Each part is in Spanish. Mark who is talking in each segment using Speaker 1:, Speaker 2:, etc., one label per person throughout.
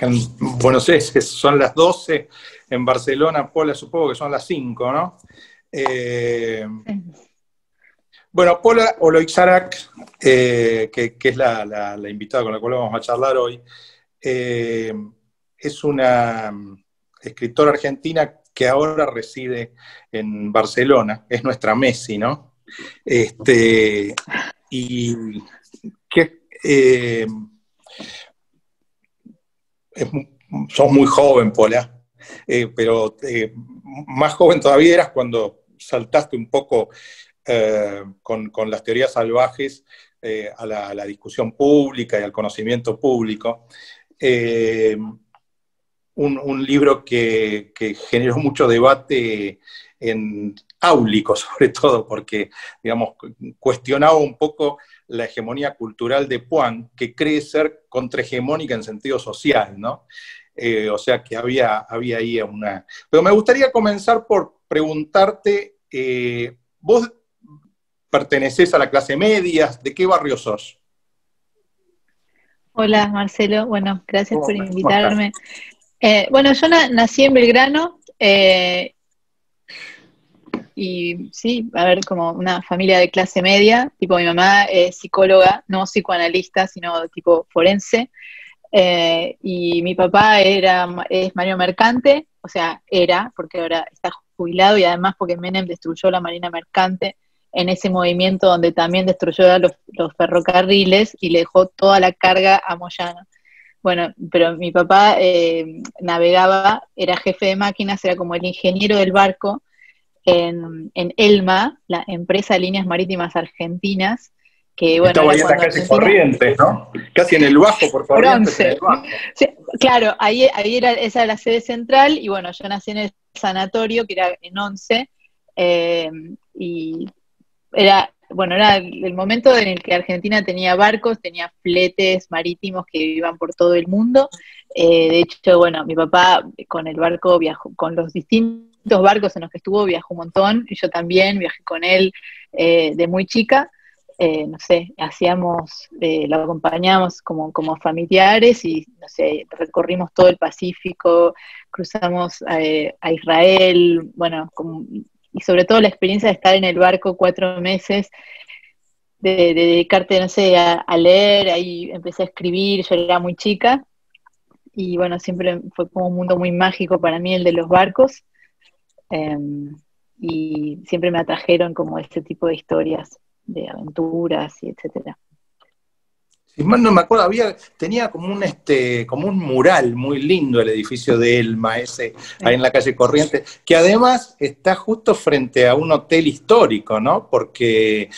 Speaker 1: en Buenos Aires son las 12, en Barcelona, Paula, supongo que son las 5, ¿no? Bueno, Paula Oloixarac, que es la invitada con la cual vamos a charlar hoy, es una escritora argentina que ahora reside en Barcelona, es nuestra Messi, ¿no? Y que sos muy joven, Paula, pero más joven todavía eras cuando saltaste un poco con las teorías salvajes a la discusión pública y al conocimiento público. Un libro que generó mucho debate en áulico, sobre todo, porque, digamos, cuestionaba un poco la hegemonía cultural de Puan, que cree ser contrahegemónica en sentido social, ¿no? O sea que había ahí una... Pero me gustaría comenzar por preguntarte, vos pertenecés a la clase media, ¿de qué barrio sos?
Speaker 2: Hola Marcelo, bueno, gracias por
Speaker 1: ¿Cómo
Speaker 2: invitarme. Bueno, yo nací en Belgrano y sí, a ver, como una familia de clase media, tipo mi mamá es psicóloga, no psicoanalista, sino tipo forense, y mi papá es marino mercante, o sea, era, porque ahora está jubilado y además porque Menem destruyó la marina mercante en ese movimiento donde también destruyó los ferrocarriles y le dejó toda la carga a Moyano. Bueno, pero mi papá navegaba, era jefe de máquinas, era como el ingeniero del barco en ELMA, la empresa de líneas marítimas argentinas, que bueno,
Speaker 1: estaba
Speaker 2: era
Speaker 1: ahí en la
Speaker 2: cuando
Speaker 1: calle
Speaker 2: Argentina...
Speaker 1: Corrientes, ¿no? Casi en el Bajo, por
Speaker 2: Por
Speaker 1: Corrientes, en el
Speaker 2: 11.
Speaker 1: Bajo.
Speaker 2: Sí, claro, ahí era, esa era la sede central, y bueno, yo nací en el sanatorio, que era en 11, y era el momento en el que Argentina tenía barcos, tenía fletes marítimos que iban por todo el mundo. De hecho, bueno, mi papá con el barco viajó, con los distintos barcos en los que estuvo, viajó un montón, y yo también viajé con él de muy chica. No sé, lo acompañamos como familiares y, no sé, recorrimos todo el Pacífico, cruzamos a Israel, bueno, y sobre todo la experiencia de estar en el barco 4 meses, de dedicarte, no sé, a leer, ahí empecé a escribir, yo era muy chica, y bueno, siempre fue como un mundo muy mágico para mí el de los barcos, eh, y siempre me atrajeron como este tipo de historias, de aventuras y etcétera.
Speaker 1: Si mal no me acuerdo, tenía como un mural muy lindo el edificio de Elma, ese, ahí en la calle Corrientes, que además está justo frente a un hotel histórico, ¿no? Porque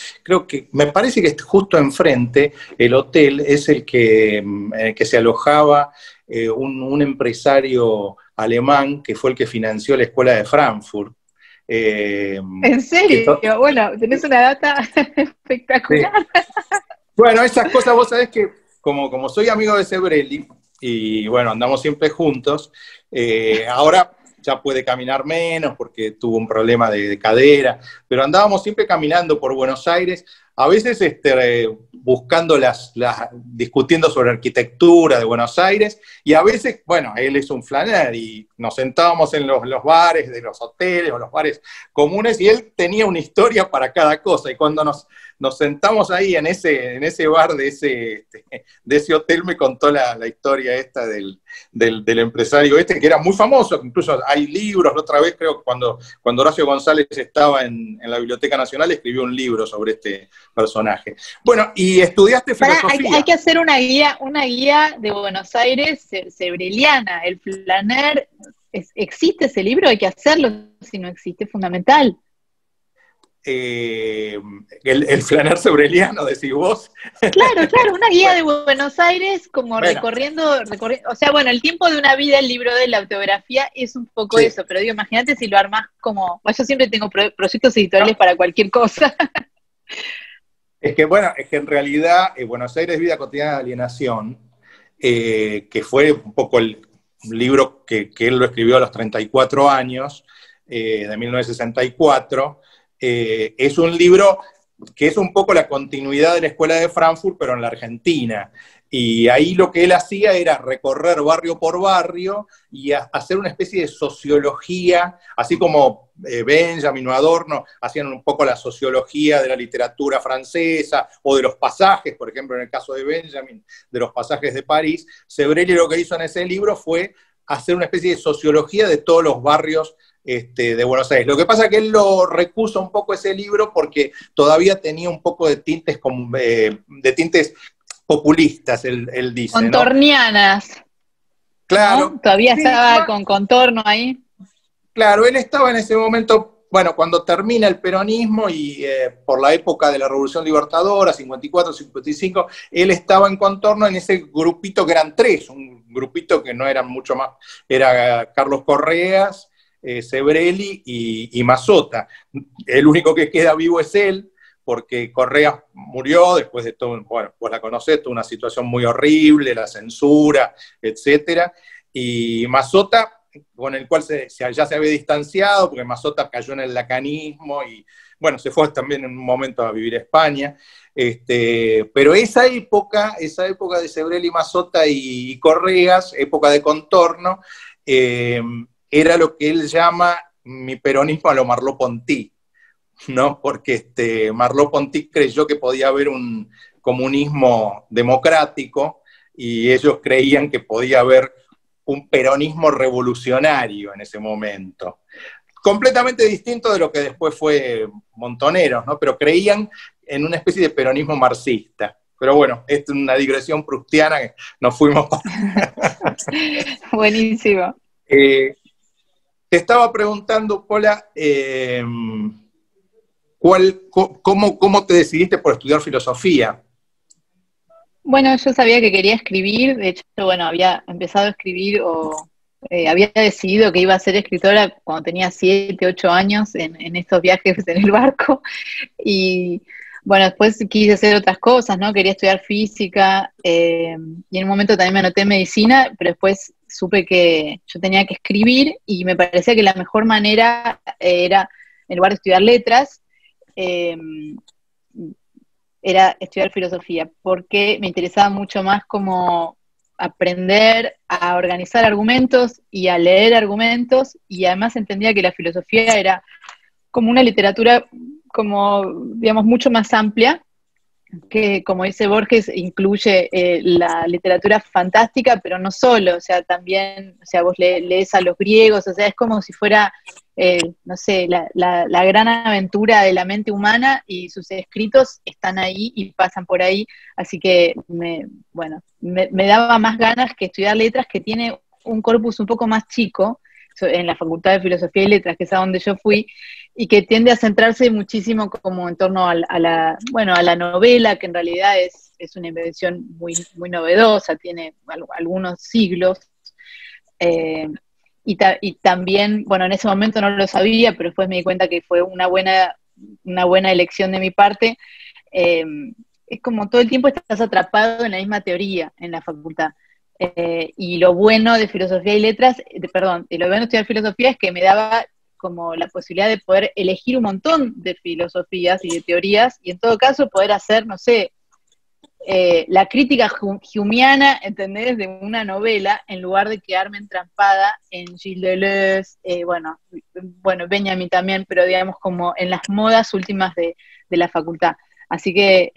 Speaker 1: me parece que justo enfrente el hotel es el en el que se alojaba un empresario alemán que fue el que financió la escuela de Frankfurt.
Speaker 2: ¿En serio? Bueno, tenés una data
Speaker 1: Sí.
Speaker 2: espectacular.
Speaker 1: Bueno, esas cosas, vos sabés que como soy amigo de Sebrelli, y bueno, andamos siempre juntos, ahora ya puede caminar menos porque tuvo un problema de cadera, pero andábamos siempre caminando por Buenos Aires, a veces buscando discutiendo sobre arquitectura de Buenos Aires, y a veces, bueno, él es un flaner, y nos sentábamos en los bares de los hoteles o los bares comunes, y él tenía una historia para cada cosa, y cuando nos sentamos ahí en ese bar de ese hotel, me contó la historia esta del empresario que era muy famoso, incluso hay libros. La otra vez creo que cuando Horacio González estaba en la Biblioteca Nacional, escribió un libro sobre este personaje. Bueno, y estudiaste filosofía.
Speaker 2: Hay que hacer una guía de Buenos Aires sebreliana, el flaner. ¿Existe ese libro? Hay que hacerlo, si no existe, es fundamental.
Speaker 1: El flaner sebreliano, decís vos.
Speaker 2: Claro, una guía de Buenos Aires, como bueno, recorriendo, o sea, bueno, el tiempo de una vida, el libro de la autobiografía es un poco sí. Eso, pero digo, imagínate si lo armás como, yo siempre tengo proyectos editoriales para cualquier cosa.
Speaker 1: Es que en realidad Buenos Aires, vida cotidiana de alienación, que fue un poco el libro que él lo escribió a los 34 años, de 1964, es un libro que es un poco la continuidad de la Escuela de Frankfurt, pero en la Argentina. Y ahí lo que él hacía era recorrer barrio por barrio y hacer una especie de sociología, así como Benjamin o Adorno hacían un poco la sociología de la literatura francesa o de los pasajes, por ejemplo, en el caso de Benjamin, de los pasajes de París. Sebrelli lo que hizo en ese libro fue hacer una especie de sociología de todos los barrios de Buenos Aires. Lo que pasa es que él lo recusa un poco ese libro porque todavía tenía un poco de tintes, de tintes populistas, él dice.
Speaker 2: Contornianas.
Speaker 1: Claro.
Speaker 2: ¿No? Todavía estaba con contorno ahí.
Speaker 1: Claro, él estaba en ese momento, bueno, cuando termina el peronismo y por la época de la Revolución Libertadora, 54, 55, él estaba en contorno en ese grupito que eran tres, un grupito que no eran mucho más, era Carlos Correas, Sebrelli y Mazzotta. El único que queda vivo es él, porque Correas murió después de todo, bueno, pues la conocés, toda una situación muy horrible, la censura, etcétera, y Mazzotta, con el cual ya se había distanciado, porque Mazzotta cayó en el lacanismo y, bueno, se fue también en un momento a vivir a España, pero esa época de Sebrelli, Mazzotta y Correas, época de contorno, era lo que él llama mi peronismo a lo Merleau-Ponty, ¿no? Porque Merleau-Ponty creyó que podía haber un comunismo democrático y ellos creían que podía haber un peronismo revolucionario en ese momento. Completamente distinto de lo que después fue Montoneros, ¿no? Pero creían en una especie de peronismo marxista. Pero bueno, esto es una digresión proustiana que nos fuimos.
Speaker 2: Buenísimo.
Speaker 1: Te estaba preguntando, Pola, ¿cómo te decidiste por estudiar filosofía?
Speaker 2: Bueno, yo sabía que quería escribir, de hecho, bueno, había empezado a escribir o había decidido que iba a ser escritora cuando tenía 7, 8 años en estos viajes en el barco. Y bueno, después quise hacer otras cosas, ¿no? Quería estudiar física y en un momento también me anoté en medicina, pero después supe que yo tenía que escribir y me parecía que la mejor manera era, en lugar de estudiar letras, eh, era estudiar filosofía, porque me interesaba mucho más como aprender a organizar argumentos y a leer argumentos, y además entendía que la filosofía era como una literatura, como, digamos, mucho más amplia, que, como dice Borges, incluye la literatura fantástica, pero no solo, o sea, también, o sea, vos lees a los griegos, o sea, es como si fuera, no sé, la gran aventura de la mente humana y sus escritos están ahí y pasan por ahí, así que, me daba más ganas que estudiar letras, que tiene un corpus un poco más chico, en la Facultad de Filosofía y Letras, que es a donde yo fui, y que tiende a centrarse muchísimo como en torno a la novela, que en realidad es una invención muy, muy novedosa, tiene algunos siglos, y también, bueno, en ese momento no lo sabía, pero después me di cuenta que fue una buena elección de mi parte. Es como todo el tiempo estás atrapado en la misma teoría en la facultad. Y lo bueno de filosofía y letras, y lo bueno de estudiar filosofía es que me daba como la posibilidad de poder elegir un montón de filosofías y de teorías, y en todo caso poder hacer, no sé, la crítica humiana, ¿entendés?, de una novela, en lugar de quedarme entrampada en Gilles Deleuze, bueno, Benjamin también, pero digamos como en las modas últimas de la facultad. Así que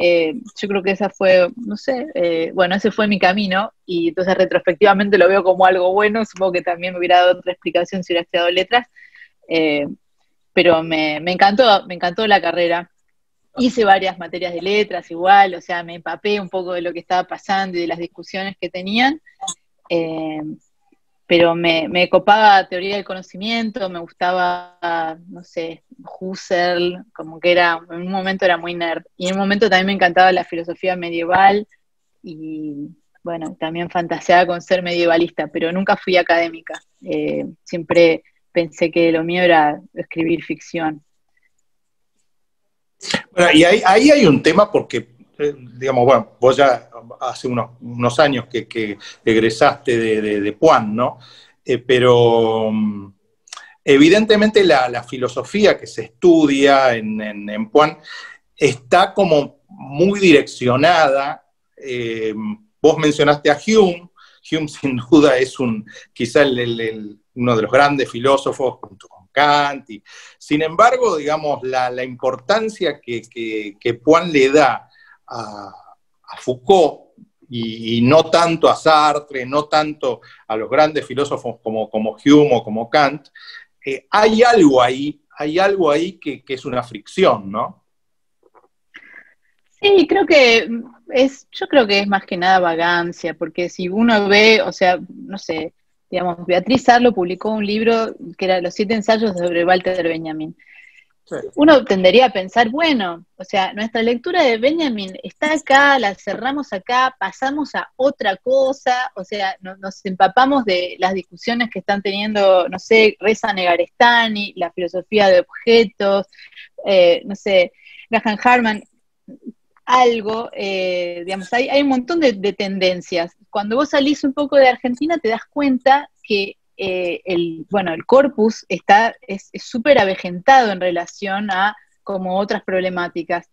Speaker 2: yo creo que esa fue, no sé, ese fue mi camino, y entonces retrospectivamente lo veo como algo bueno. Supongo que también me hubiera dado otra explicación si hubiera estudiado letras, pero me encantó la carrera. Hice varias materias de letras igual, o sea, me empapé un poco de lo que estaba pasando y de las discusiones que tenían, pero me copaba teoría del conocimiento, me gustaba, no sé, Husserl, como que en un momento era muy nerd, y en un momento también me encantaba la filosofía medieval, y bueno, también fantaseaba con ser medievalista, pero nunca fui académica, siempre pensé que lo mío era escribir ficción.
Speaker 1: Bueno, y ahí hay un tema porque, digamos, bueno, vos ya hace unos años que egresaste de Puan, ¿no? Pero evidentemente la filosofía que se estudia en Puan está como muy direccionada. Vos mencionaste a Hume. Hume sin duda es quizá uno de los grandes filósofos junto con Kant. Sin embargo, digamos, la importancia que Poin le da a Foucault, y no tanto a Sartre, no tanto a los grandes filósofos como Hume o como Kant, hay algo ahí que es una fricción, ¿no?
Speaker 2: Sí, yo creo que es más que nada vagancia, porque si uno ve, o sea, no sé, digamos, Beatriz Arlo publicó un libro que era Los 7 ensayos sobre Walter Benjamin.
Speaker 1: Sí.
Speaker 2: Uno tendería a pensar, bueno, o sea, nuestra lectura de Benjamin está acá, la cerramos acá, pasamos a otra cosa, o sea, nos empapamos de las discusiones que están teniendo, no sé, Reza Negarestani, la filosofía de objetos, no sé, Graham Harman, algo, digamos, hay un montón de tendencias. Cuando vos salís un poco de Argentina te das cuenta que el corpus es súper avejentado en relación a como otras problemáticas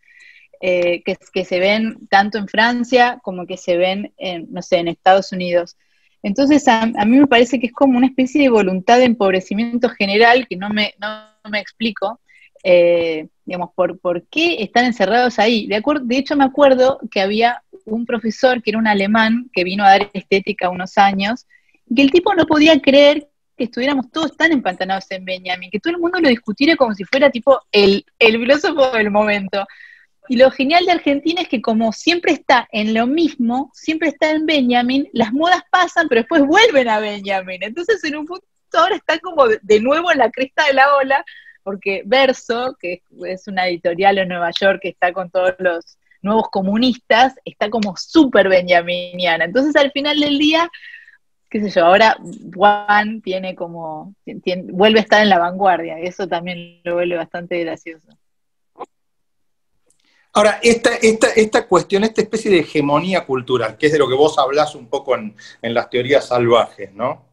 Speaker 2: que se ven tanto en Francia como que se ven no sé, en Estados Unidos. Entonces a mí me parece que es como una especie de voluntad de empobrecimiento general que no me explico, digamos, por qué están encerrados ahí. De hecho, me acuerdo que había un profesor que era un alemán que vino a dar estética unos años, y que el tipo no podía creer que estuviéramos todos tan empantanados en Benjamin, que todo el mundo lo discutiera como si fuera tipo el filósofo del momento. Y lo genial de Argentina es que como siempre está en lo mismo, siempre está en Benjamin, las modas pasan, pero después vuelven a Benjamin. Entonces en un punto ahora está como de nuevo en la cresta de la ola, porque Verso, que es una editorial en Nueva York que está con todos los nuevos comunistas, está como súper benjaminiana. Entonces al final del día, qué sé yo, ahora Juan vuelve a estar en la vanguardia, y eso también lo vuelve bastante gracioso.
Speaker 1: Ahora, esta cuestión, esta especie de hegemonía cultural, que es de lo que vos hablás un poco en las teorías salvajes, ¿no?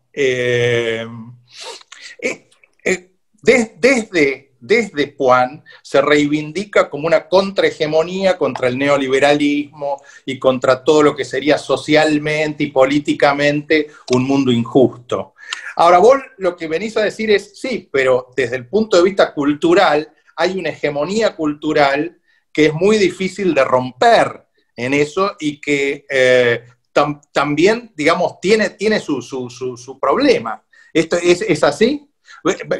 Speaker 1: Desde Poin se reivindica como una contrahegemonía contra el neoliberalismo y contra todo lo que sería socialmente y políticamente un mundo injusto. Ahora, vos lo que venís a decir es, sí, pero desde el punto de vista cultural hay una hegemonía cultural que es muy difícil de romper en eso y que también, digamos, tiene su problema. ¿Esto es así?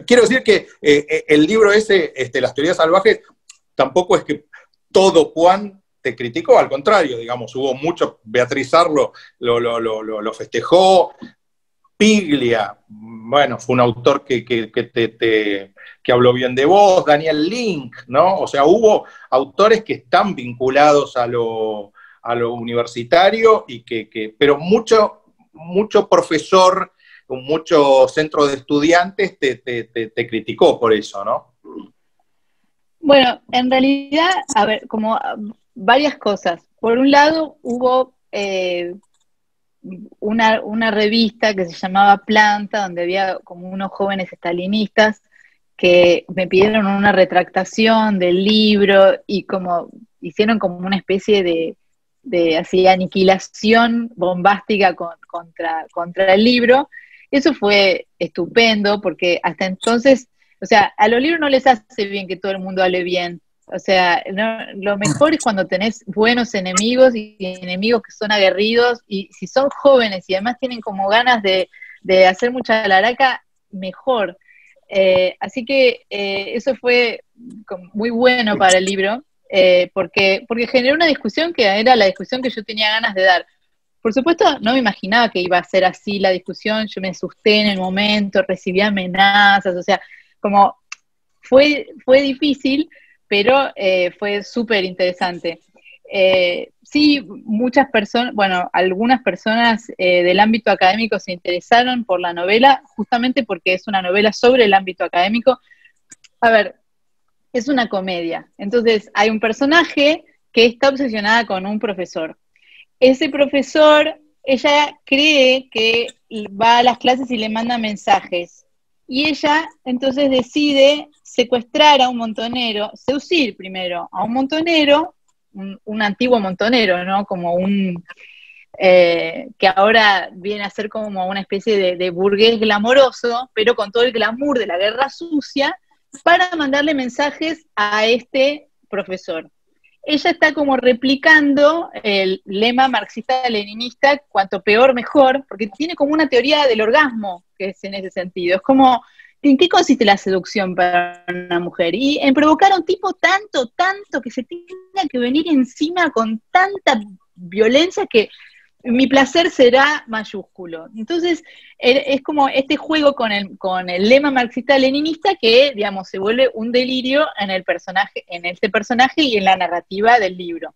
Speaker 1: Quiero decir que el libro ese, Las teorías salvajes, tampoco es que todo Poin te criticó, al contrario, digamos, hubo mucho, Beatriz Arlo lo festejó, Piglia, bueno, fue un autor que habló bien de vos, Daniel Link, ¿no? O sea, hubo autores que están vinculados a lo universitario, pero mucho profesor, mucho centro de estudiantes te criticó por eso, ¿no?
Speaker 2: Bueno, en realidad, a ver, como varias cosas. Por un lado, hubo una revista que se llamaba Planta, donde había como unos jóvenes estalinistas que me pidieron una retractación del libro y como hicieron como una especie de así aniquilación bombástica contra el libro. Eso fue estupendo porque hasta entonces, o sea, a los libros no les hace bien que todo el mundo hable bien. O sea, lo mejor es cuando tenés buenos enemigos y enemigos que son aguerridos, y si son jóvenes y además tienen como ganas de hacer mucha laraca, mejor. Así que eso fue muy bueno para el libro, porque generó una discusión que era la discusión que yo tenía ganas de dar. Por supuesto, no me imaginaba que iba a ser así la discusión, yo me asusté en el momento, recibí amenazas, o sea, como fue difícil, pero fue súper interesante. Sí, muchas personas, bueno, algunas personas del ámbito académico se interesaron por la novela, justamente porque es una novela sobre el ámbito académico. A ver, es una comedia, entonces hay un personaje que está obsesionada con un profesor. Ese profesor, ella cree que va a las clases y le manda mensajes, y ella entonces decide secuestrar a un montonero, seducir primero a un montonero, un antiguo montonero, ¿no? Como que ahora viene a ser como una especie de burgués glamoroso, pero con todo el glamour de la guerra sucia, para mandarle mensajes a este profesor. Ella está como replicando el lema marxista-leninista, cuanto peor mejor, porque tiene como una teoría del orgasmo, que es en ese sentido. Es como, ¿en qué consiste la seducción para una mujer? Y en provocar a un tipo tanto, que se tenga que venir encima con tanta violencia que mi placer será mayúsculo. Entonces, es como este juego con el lema marxista-leninista que, digamos, se vuelve un delirio en este personaje y en la narrativa del libro.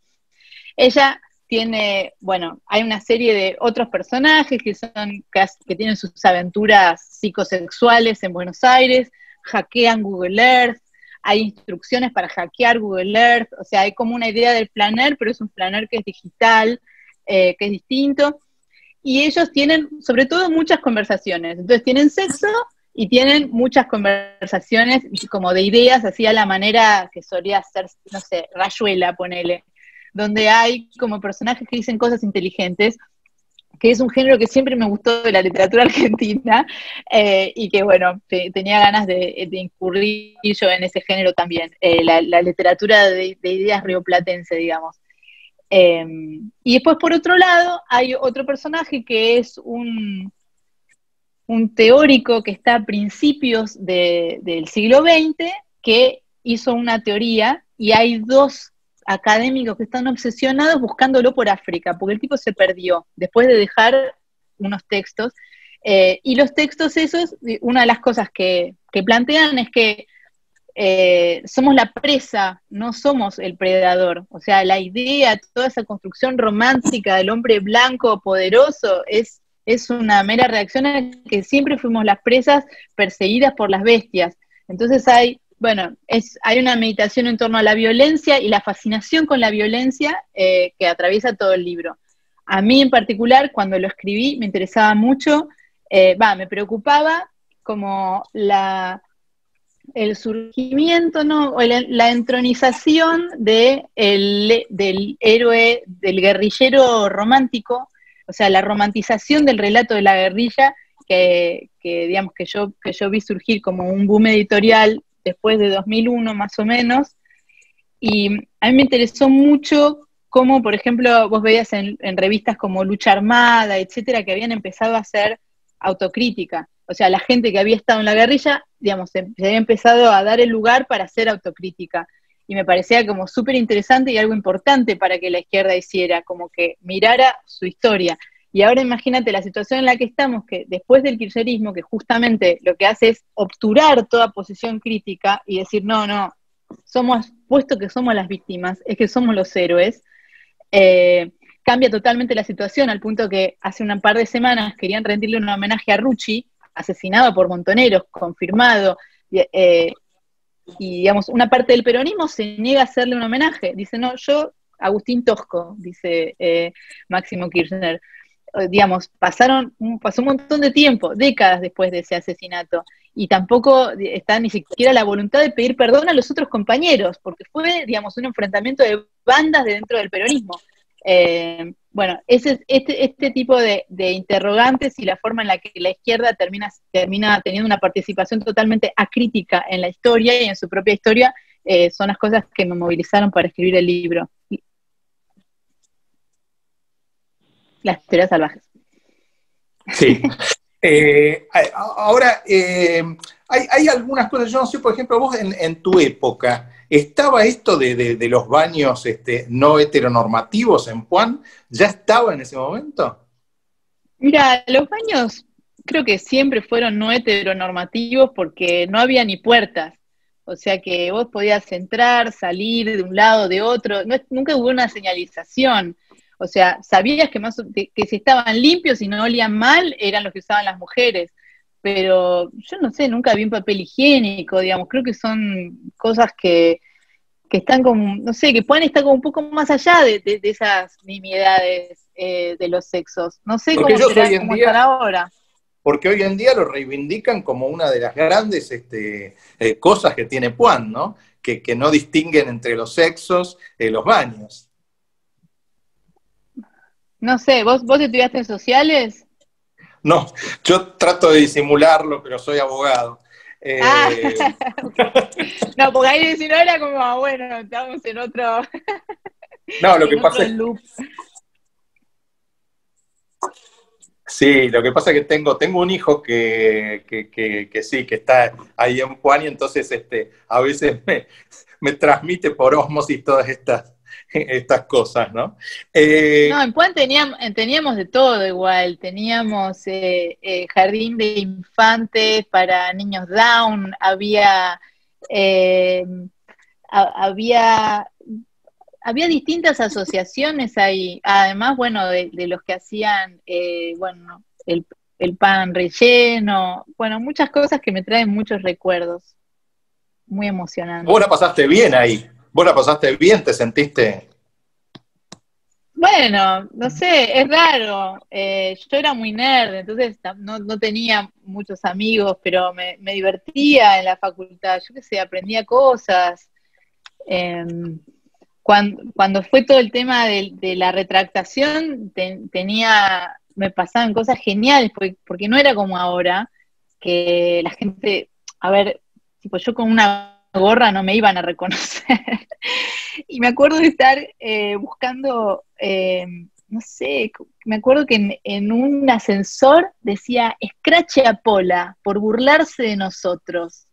Speaker 2: Ella tiene, bueno, hay una serie de otros personajes que tienen sus aventuras psicosexuales en Buenos Aires, hackean Google Earth, hay instrucciones para hackear Google Earth, o sea, hay como una idea del planner, pero es un planner que es digital, que es distinto, y ellos tienen, sobre todo, muchas conversaciones. Entonces tienen sexo y tienen muchas conversaciones como de ideas, así a la manera que solía hacer, no sé, Rayuela, ponele, donde hay como personajes que dicen cosas inteligentes, que es un género que siempre me gustó de la literatura argentina, y que, bueno, tenía ganas de incurrir yo en ese género también, la literatura de ideas rioplatense, digamos. Y después, por otro lado, hay otro personaje que es un teórico que está a principios del siglo XX, que hizo una teoría, y hay dos académicos que están obsesionados buscándolo por África, porque el tipo se perdió después de dejar unos textos, y los textos esos, una de las cosas que plantean es que somos la presa, no somos el predador. O sea, la idea, toda esa construcción romántica del hombre blanco poderoso es una mera reacción a que siempre fuimos las presas perseguidas por las bestias. Entonces hay una meditación en torno a la violencia y la fascinación con la violencia, que atraviesa todo el libro. A mí en particular, cuando lo escribí, me interesaba mucho, me preocupaba como el surgimiento, ¿no? O la entronización del héroe, del guerrillero romántico, o sea, la romantización del relato de la guerrilla, digamos que yo vi surgir como un boom editorial después de 2001 más o menos, y a mí me interesó mucho cómo, por ejemplo, vos veías en revistas como Lucha Armada, etcétera, que habían empezado a hacer autocrítica. O sea, la gente que había estado en la guerrilla, digamos, se había empezado a dar el lugar para hacer autocrítica. Y me parecía como súper interesante y algo importante para que la izquierda hiciera, como que mirara su historia. Y ahora imagínate la situación en la que estamos, que después del kirchnerismo, que justamente lo que hace es obturar toda posición crítica y decir, no, puesto que somos las víctimas, es que somos los héroes, cambia totalmente la situación, al punto que hace un par de semanas querían rendirle un homenaje a Rucci, asesinado por montoneros, confirmado, y digamos, una parte del peronismo se niega a hacerle un homenaje, dice, no, Agustín Tosco, dice Máximo Kirchner, digamos, pasó un montón de tiempo, décadas después de ese asesinato, y tampoco está ni siquiera la voluntad de pedir perdón a los otros compañeros, porque fue, digamos, un enfrentamiento de bandas de dentro del peronismo. Bueno, este tipo de interrogantes y la forma en la que la izquierda termina teniendo una participación totalmente acrítica en la historia y en su propia historia, son las cosas que me movilizaron para escribir el libro. Las teorías salvajes.
Speaker 1: Sí. Ahora, hay algunas cosas, yo no sé, por ejemplo, vos en tu época, ¿estaba esto de los baños no heteronormativos en Puan? ¿Ya estaba en ese momento?
Speaker 2: Mira, los baños creo que siempre fueron no heteronormativos porque no había ni puertas. O sea que vos podías entrar, salir de un lado, de otro, nunca hubo una señalización. O sea, sabías que si estaban limpios y no olían mal, eran los que usaban las mujeres. Pero yo no sé, nunca vi un papel higiénico, digamos. Creo que son cosas que están como, no sé, que pueden estar como un poco más allá de esas nimiedades de los sexos. No sé
Speaker 1: Porque
Speaker 2: cómo
Speaker 1: ellos
Speaker 2: será,
Speaker 1: hoy en
Speaker 2: cómo están
Speaker 1: día,
Speaker 2: ahora.
Speaker 1: porque hoy en día lo reivindican como una de las grandes cosas que tiene Puan, ¿no? Que no distinguen entre los sexos los baños.
Speaker 2: No sé, ¿vos estudiaste en sociales?
Speaker 1: No, yo trato de disimularlo, pero soy abogado.
Speaker 2: Ah, okay. No, porque ahí si no era como, bueno, estamos en otro,
Speaker 1: No, lo que
Speaker 2: en
Speaker 1: pasa
Speaker 2: otro
Speaker 1: es
Speaker 2: loop.
Speaker 1: sí, lo que pasa es que tengo un hijo que sí, que está ahí en Puan y entonces a veces me transmite por ósmosis todas estas cosas, ¿no?
Speaker 2: No, en Puan teníamos de todo igual, teníamos jardín de infantes para niños down, eh, había distintas asociaciones ahí, además, bueno, de los que hacían, bueno, el pan relleno, bueno, muchas cosas que me traen muchos recuerdos, muy
Speaker 1: Vos la
Speaker 2: emocionantes.
Speaker 1: pasaste bien ahí, vos la pasaste bien, te sentiste...
Speaker 2: Bueno, no sé, es raro. Yo era muy nerd, entonces no tenía muchos amigos, pero me divertía en la facultad. Yo qué sé, aprendía cosas. Cuando fue todo el tema de la retractación, me pasaban cosas geniales, porque no era como ahora, que la gente, a ver, tipo yo con una gorra no me iban a reconocer. Y me acuerdo de estar buscando, no sé, me acuerdo que en un ascensor decía Scratch a Pola por burlarse de nosotros.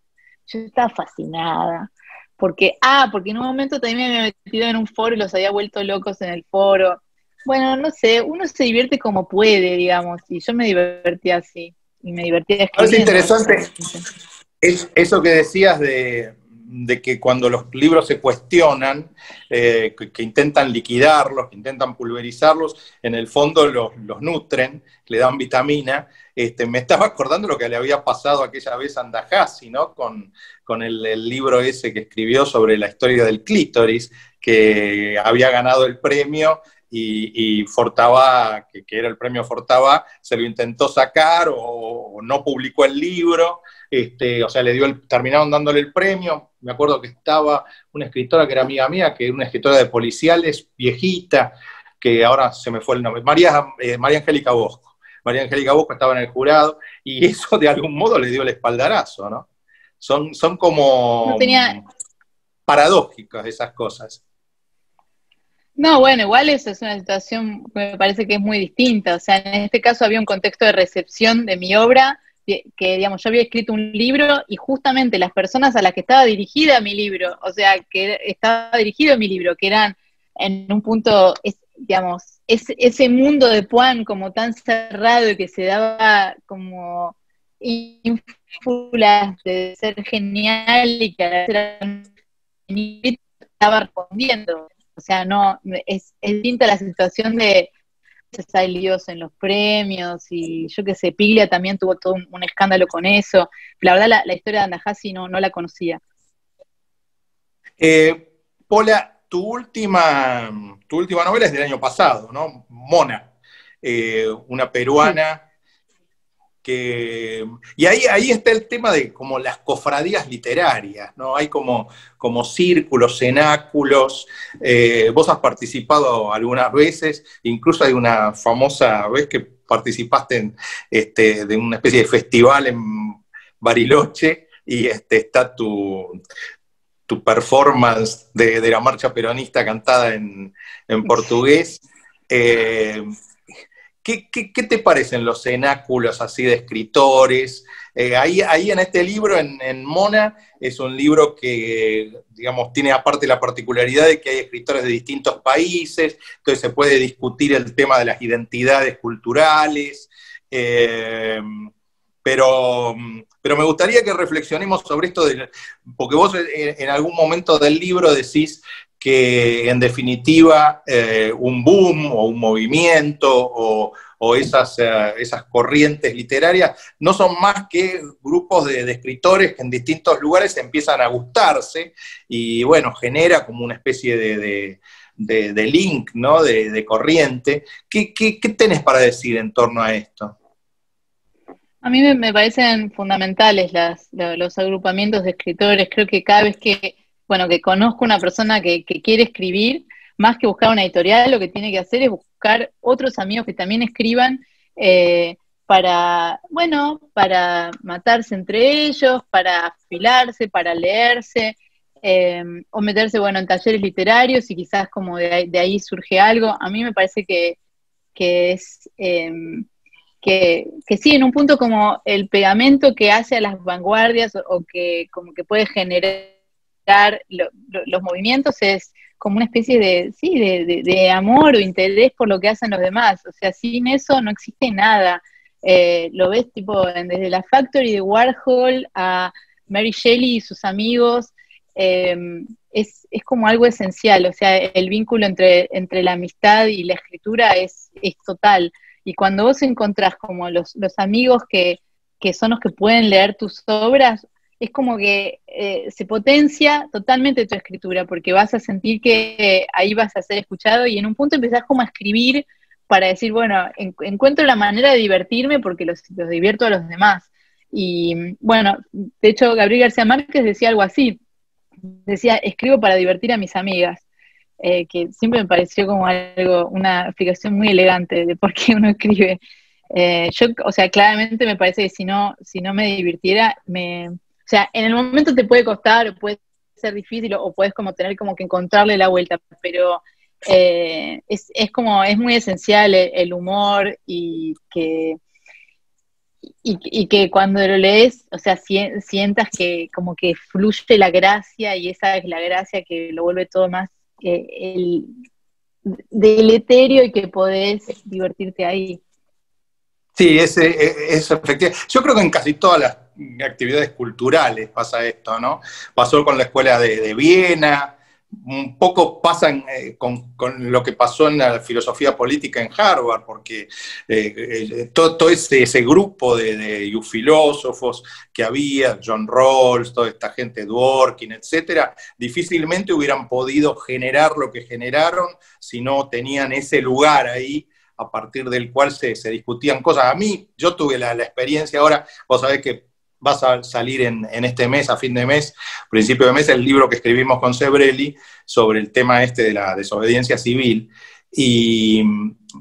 Speaker 2: Yo estaba fascinada. Porque en un momento también me había metido en un foro y los había vuelto locos en el foro. Bueno, no sé, uno se divierte como puede, digamos, y yo me divertía así, y me divertía
Speaker 1: Parece
Speaker 2: escribiendo,
Speaker 1: interesante
Speaker 2: básicamente.
Speaker 1: eso que decías de que cuando los libros se cuestionan, que intentan liquidarlos, que intentan pulverizarlos, en el fondo los nutren, le dan vitamina. Me estaba acordando lo que le había pasado aquella vez a Andajasi, ¿no? Con el libro ese que escribió sobre la historia del clítoris, que había ganado el premio y Fortavá, que era el premio Fortavá, se lo intentó sacar o no publicó el libro. O sea, terminaron dándole el premio. Me acuerdo que estaba una escritora que era amiga mía, que era una escritora de policiales, viejita, que ahora se me fue el nombre, María Angélica Bosco. María Angélica Bosco estaba en el jurado, y eso de algún modo le dio el espaldarazo, ¿no? Son
Speaker 2: No
Speaker 1: como
Speaker 2: tenía,
Speaker 1: paradójicas esas cosas.
Speaker 2: no, bueno, igual eso es una situación que me parece que es muy distinta. O sea, en este caso había un contexto de recepción de mi obra, que digamos, yo había escrito un libro y justamente las personas a las que estaba dirigida mi libro, o sea, que estaba dirigido mi libro, que eran en un punto, digamos, ese mundo de Puan como tan cerrado y que se daba como ínfulas de ser genial y que a la vez estaba respondiendo. O sea, no, es distinta la situación de hay líos en los premios y yo qué sé, Piglia también tuvo todo un escándalo con eso. La verdad, la historia de Andajasi no la conocía.
Speaker 1: Pola, tu última novela es del año pasado, ¿no? Mona, una
Speaker 2: Sí.
Speaker 1: peruana y ahí está el tema de como las cofradías literarias, ¿no? Hay como círculos, cenáculos. Vos has participado algunas veces, incluso hay una famosa vez que participaste de una especie de festival en Bariloche, y está tu performance de la marcha peronista cantada en portugués. Eh, ¿Qué te parecen los cenáculos así de escritores? Ahí en este libro, en Mona, es un libro que, digamos, tiene aparte la particularidad de que hay escritores de distintos países, entonces se puede discutir el tema de las identidades culturales, pero, pero me gustaría que reflexionemos sobre esto, porque vos en algún momento del libro decís que en definitiva un boom o un movimiento o esas corrientes literarias no son más que grupos de escritores que en distintos lugares empiezan a gustarse y bueno, genera como una especie de link, ¿no? De corriente. ¿Qué tenés para decir en torno a esto?
Speaker 2: A mí me parecen fundamentales los agrupamientos de escritores. Creo que cada vez que, bueno, que conozco una persona que quiere escribir, más que buscar una editorial, lo que tiene que hacer es buscar otros amigos que también escriban para, bueno, para matarse entre ellos, para afilarse, para leerse, o meterse, bueno, en talleres literarios y quizás como de ahí surge algo. A mí me parece que es... que sí, en un punto como el pegamento que hace a las vanguardias o que como que puede generar los movimientos es como una especie de, sí, de amor o interés por lo que hacen los demás. O sea, sin eso no existe nada. Lo ves tipo desde la Factory de Warhol a Mary Shelley y sus amigos. eh, es como algo esencial. O sea, el vínculo entre la amistad y la escritura es total. Y cuando vos encontrás como los amigos que son los que pueden leer tus obras, es como que se potencia totalmente tu escritura, porque vas a sentir que ahí vas a ser escuchado y en un punto empezás como a escribir para decir, bueno, encuentro la manera de divertirme porque los divierto a los demás. Y bueno, de hecho, Gabriel García Márquez decía algo así, decía, escribo para divertir a mis amigas. Que siempre me pareció como algo, una explicación muy elegante de por qué uno escribe. Yo, o sea, claramente me parece que si no me divirtiera, o sea, en el momento te puede costar, o puede ser difícil, o puedes como tener como que encontrarle la vuelta, pero es como, es muy esencial el humor y que cuando lo lees, o sea, sientas que como que fluye la gracia y esa es la gracia que lo vuelve todo más el deleterio y que podés divertirte ahí.
Speaker 1: Sí, es efectivo. Yo creo que en casi todas las actividades culturales pasa esto, ¿no? Pasó con la escuela de Viena, un poco pasa con lo que pasó en la filosofía política en Harvard, porque todo ese grupo de filósofos que había, John Rawls, toda esta gente, Dworkin, etcétera, difícilmente hubieran podido generar lo que generaron si no tenían ese lugar ahí a partir del cual se discutían cosas. A mí, yo tuve la experiencia ahora, vos sabés que vas a salir en este mes, a fin de mes, principio de mes, el libro que escribimos con Sebrelli sobre el tema este de la desobediencia civil. Y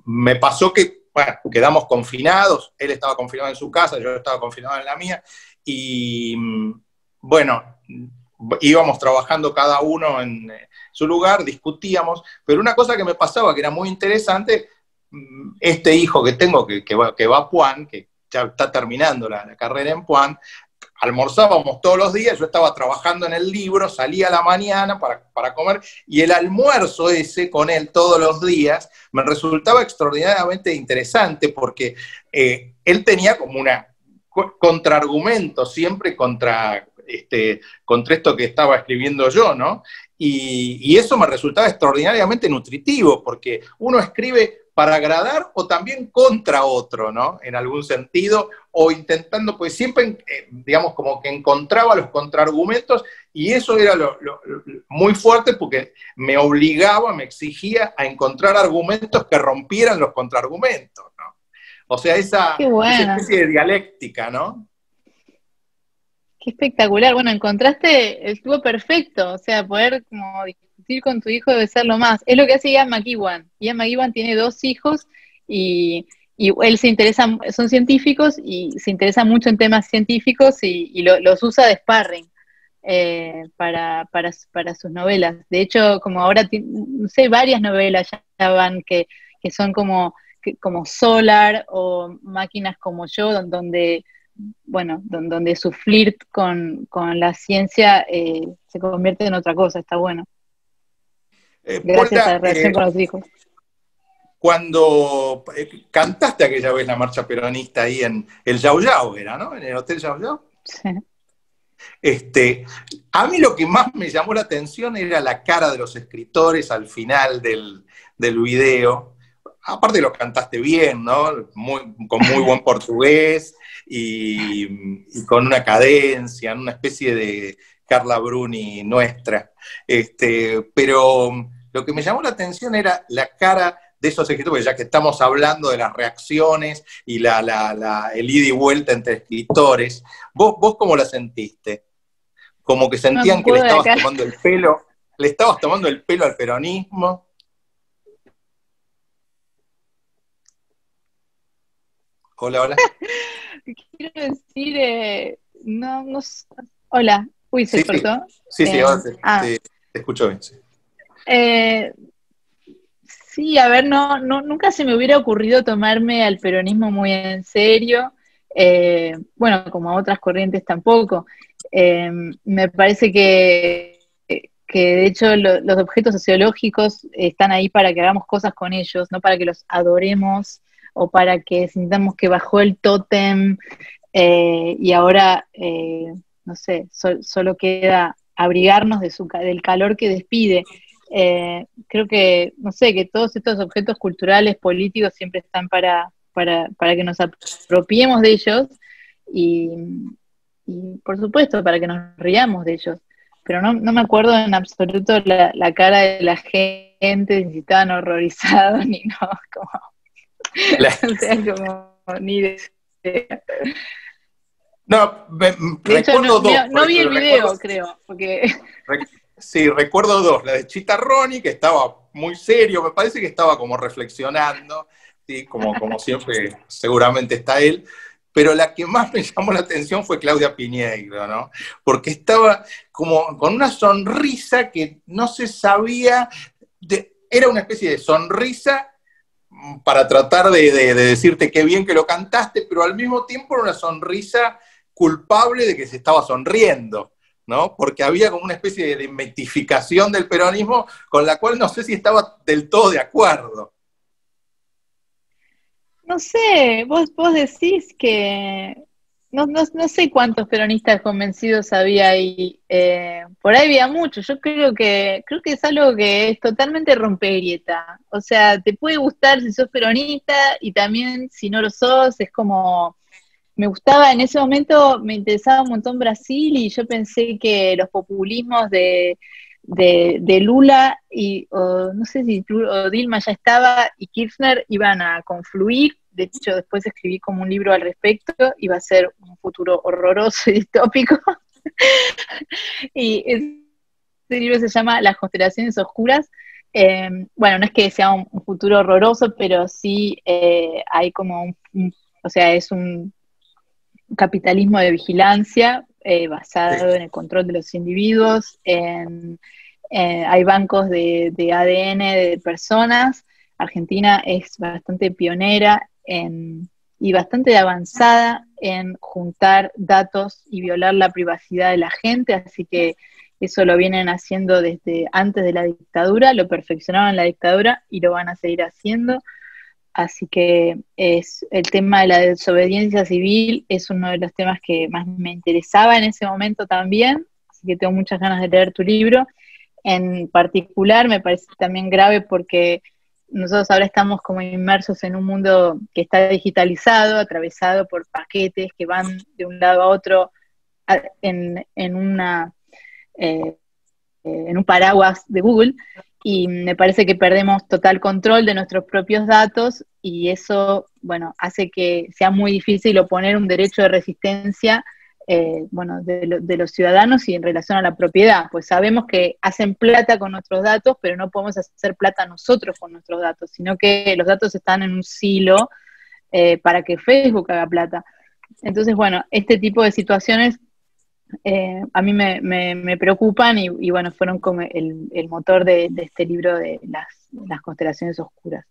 Speaker 1: me pasó que, bueno, quedamos confinados, él estaba confinado en su casa, yo estaba confinado en la mía, y bueno, íbamos trabajando cada uno en su lugar, discutíamos, pero una cosa que me pasaba que era muy interesante, este hijo que tengo que va a Puan, que ya está terminando la carrera en Puan, almorzábamos todos los días, yo estaba trabajando en el libro, salía a la mañana para comer, y el almuerzo ese con él todos los días me resultaba extraordinariamente interesante porque él tenía como una contraargumento siempre contra esto que estaba escribiendo yo, ¿no? Y eso me resultaba extraordinariamente nutritivo, porque uno escribe para agradar o también contra otro, ¿no? En algún sentido, o intentando, pues siempre, digamos, como que encontraba los contraargumentos, y eso era muy fuerte porque me obligaba, me exigía a encontrar argumentos que rompieran los contraargumentos, ¿no? O sea, esa especie de dialéctica, ¿no?
Speaker 2: Qué espectacular. Bueno, estuvo perfecto. O sea, poder como discutir con tu hijo debe ser lo más. Es lo que hace Ian McEwan. Ian McEwan tiene 2 hijos y él son científicos y se interesa mucho en temas científicos y los usa de sparring para sus novelas. De hecho, como ahora, no sé, varias novelas ya van que son como Solar o Máquinas como yo, donde bueno, donde su flirt con la ciencia se convierte en otra cosa, está bueno. Gracias a la relación con los hijos.
Speaker 1: Cuando cantaste aquella vez la marcha peronista ahí en el Yau Yau, ¿era, no? En el Hotel Yau Yau.
Speaker 2: Sí.
Speaker 1: A mí lo que más me llamó la atención era la cara de los escritores al final del video. Aparte lo cantaste bien, ¿no? Con muy buen portugués y con una cadencia, una especie de Carla Bruni nuestra. Pero lo que me llamó la atención era la cara de esos escritos, porque ya que estamos hablando de las reacciones y el ida y vuelta entre escritores, ¿vos cómo la sentiste? Como que
Speaker 2: No
Speaker 1: sentían que
Speaker 2: puedo de acá.
Speaker 1: le estabas tomando el pelo al peronismo. Hola, hola.
Speaker 2: Quiero decir, no, hola, uy, se
Speaker 1: Sí, sí,
Speaker 2: cortó.
Speaker 1: sí, ahora
Speaker 2: Ah,
Speaker 1: te escucho bien. Sí.
Speaker 2: eh, sí, a ver, nunca se me hubiera ocurrido tomarme al peronismo muy en serio, bueno, como a otras corrientes tampoco. Me parece que de hecho los objetos sociológicos están ahí para que hagamos cosas con ellos, no para que los adoremos o para que sintamos que bajó el tótem y ahora, no sé, solo queda abrigarnos del calor que despide. Creo que, no sé, que todos estos objetos culturales, políticos, siempre están para que nos apropiemos de ellos y, y, por supuesto, para que nos riamos de ellos. Pero no me acuerdo en absoluto la cara de la gente, ni si estaban horrorizados, ni no, como,
Speaker 1: La-
Speaker 2: o sea, como, ni idea.
Speaker 1: no,
Speaker 2: De hecho,
Speaker 1: recuerdo dos, por
Speaker 2: no vi el
Speaker 1: ejemplo,
Speaker 2: video, creo, porque
Speaker 1: sí, recuerdo dos. La de Chita Ronnie, que estaba muy serio, me parece que estaba como reflexionando, ¿sí? Como siempre, seguramente está él. Pero la que más me llamó la atención fue Claudia Piñeiro, ¿no? Porque estaba como con una sonrisa que no se sabía, era una especie de sonrisa para tratar de decirte qué bien que lo cantaste, pero al mismo tiempo era una sonrisa culpable de que se estaba sonriendo, ¿no? Porque había como una especie de mitificación del peronismo con la cual no sé si estaba del todo de acuerdo.
Speaker 2: no sé, vos decís que no sé cuántos peronistas convencidos había ahí. Por ahí había muchos. Yo creo que es algo que es totalmente rompegrieta. O sea, te puede gustar si sos peronista y también si no lo sos, es como me gustaba, en ese momento me interesaba un montón Brasil y yo pensé que los populismos de Lula y no sé si o Dilma ya estaba y Kirchner iban a confluir. De hecho, después escribí como un libro al respecto, iba a ser un futuro horroroso y distópico. Y ese libro se llama Las constelaciones oscuras. Bueno, no es que sea un futuro horroroso, pero sí hay como o sea, es un capitalismo de vigilancia
Speaker 1: Sí,
Speaker 2: basado en el control de los individuos, hay bancos de ADN de personas. Argentina es bastante pionera y bastante avanzada en juntar datos y violar la privacidad de la gente, así que eso lo vienen haciendo desde antes de la dictadura, lo perfeccionaron en la dictadura y lo van a seguir haciendo. Así que es el tema de la desobediencia civil es uno de los temas que más me interesaba en ese momento también, así que tengo muchas ganas de leer tu libro. En particular me parece también grave porque nosotros ahora estamos como inmersos en un mundo que está digitalizado, atravesado por paquetes que van de un lado a otro en una en un paraguas de Google y me parece que perdemos total control de nuestros propios datos y eso, bueno, hace que sea muy difícil oponer un derecho de resistencia, bueno, de los ciudadanos y en relación a la propiedad, pues sabemos que hacen plata con nuestros datos, pero no podemos hacer plata nosotros con nuestros datos, sino que los datos están en un silo para que Facebook haga plata. Entonces, bueno, este tipo de situaciones a mí me preocupan y, bueno, fueron como el motor de este libro de las constelaciones oscuras.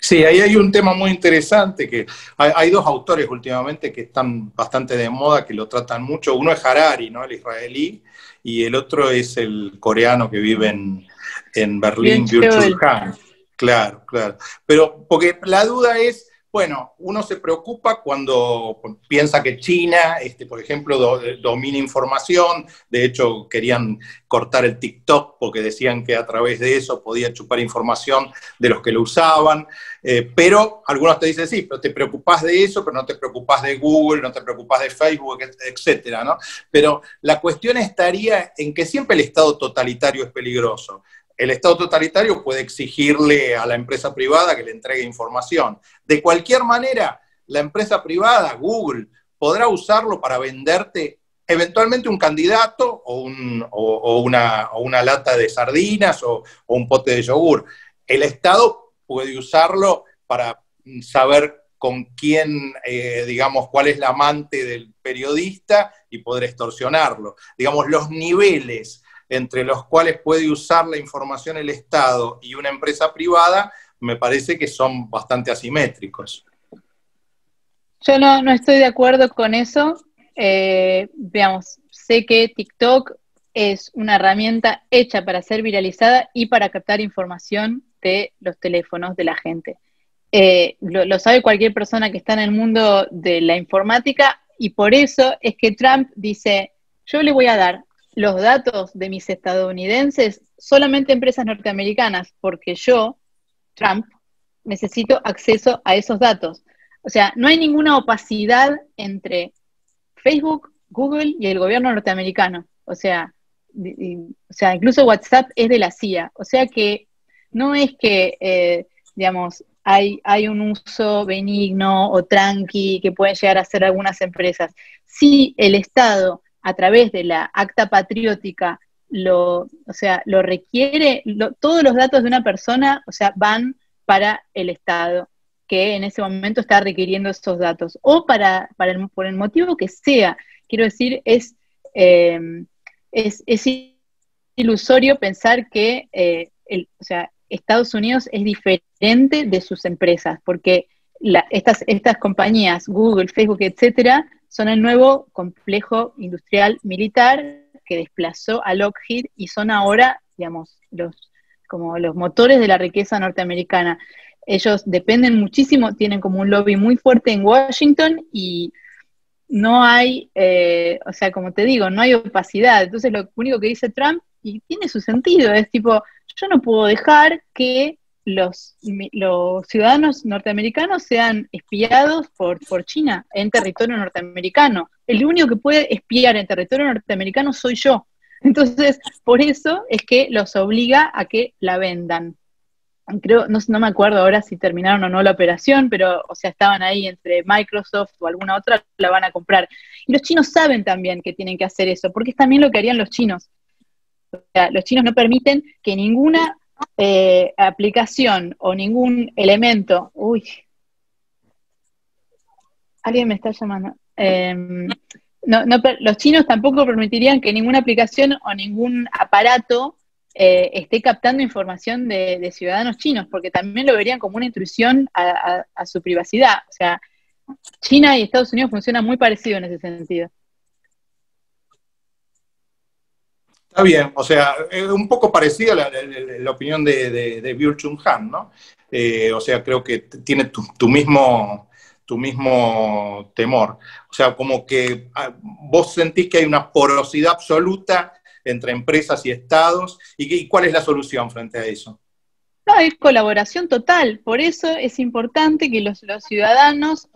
Speaker 1: sí, ahí hay un tema muy interesante, que hay dos autores últimamente que están bastante de moda, que lo tratan mucho. Uno es Harari, ¿no? El israelí, y el otro es el coreano que vive en
Speaker 2: Bien,
Speaker 1: Berlín, Byung-Chul
Speaker 2: Joel.
Speaker 1: Han. Claro, claro. Pero porque la duda es, bueno, uno se preocupa cuando piensa que China, por ejemplo, domina información. De hecho, querían cortar el TikTok porque decían que a través de eso podía chupar información de los que lo usaban. Pero algunos te dicen, sí, pero te preocupás de eso, pero no te preocupás de Google, no te preocupás de Facebook, etcétera, ¿no? Pero la cuestión estaría en que siempre el Estado totalitario es peligroso. el Estado totalitario puede exigirle a la empresa privada que le entregue información. De cualquier manera, la empresa privada, Google, podrá usarlo para venderte eventualmente un candidato o una lata de sardinas o un pote de yogur. El Estado puede usarlo para saber con quién, digamos, cuál es la amante del periodista y poder extorsionarlo. Digamos, los niveles entre los cuales puede usar la información el Estado y una empresa privada, me parece que son bastante asimétricos.
Speaker 2: Yo no estoy de acuerdo con eso. Veamos, sé que TikTok es una herramienta hecha para ser viralizada y para captar información de los teléfonos de la gente. Lo sabe cualquier persona que está en el mundo de la informática, y por eso es que Trump dice, yo le voy a dar los datos de mis estadounidenses solamente a empresas norteamericanas, porque yo, Trump, necesito acceso a esos datos. O sea, no hay ninguna opacidad entre Facebook, Google y el gobierno norteamericano. O sea, incluso WhatsApp es de la CIA. O sea que no es que, digamos, hay un uso benigno o tranqui que pueden llegar a hacer algunas empresas. Si el Estado, a través de la acta patriótica, lo requiere, todos los datos de una persona, o sea, van para el Estado, que en ese momento está requiriendo esos datos, o por el motivo que sea. Quiero decir, es ilusorio pensar que Estados Unidos es diferente de sus empresas, porque estas compañías, Google, Facebook, etcétera, son el nuevo complejo industrial militar que desplazó a Lockheed y son ahora, digamos, como los motores de la riqueza norteamericana. Ellos dependen muchísimo, tienen como un lobby muy fuerte en Washington y no hay, como te digo, no hay opacidad. Entonces lo único que dice Trump, y tiene su sentido, es tipo, yo no puedo dejar que los ciudadanos norteamericanos sean espiados por China en territorio norteamericano. El único que puede espiar en territorio norteamericano soy yo. Entonces, por eso es que los obliga a que la vendan. Creo, no me acuerdo ahora si terminaron o no la operación, pero, estaban ahí entre Microsoft o alguna otra, la van a comprar. Y los chinos saben también que tienen que hacer eso, porque es también lo que harían los chinos. O sea, los chinos no permiten que ninguna aplicación o ningún elemento... Uy, alguien me está llamando. Los chinos tampoco permitirían que ninguna aplicación o ningún aparato esté captando información de ciudadanos chinos, porque también lo verían como una intrusión a su privacidad. O sea, China y Estados Unidos funcionan muy parecido en ese sentido.
Speaker 1: Está bien, o sea, es un poco parecida la opinión de Byung-Chul Han, ¿no? O sea, creo que tiene tu mismo temor. O sea, como que vos sentís que hay una porosidad absoluta entre empresas y estados, ¿y cuál es la solución frente a eso?
Speaker 2: No, hay colaboración total, por eso es importante que los ciudadanos,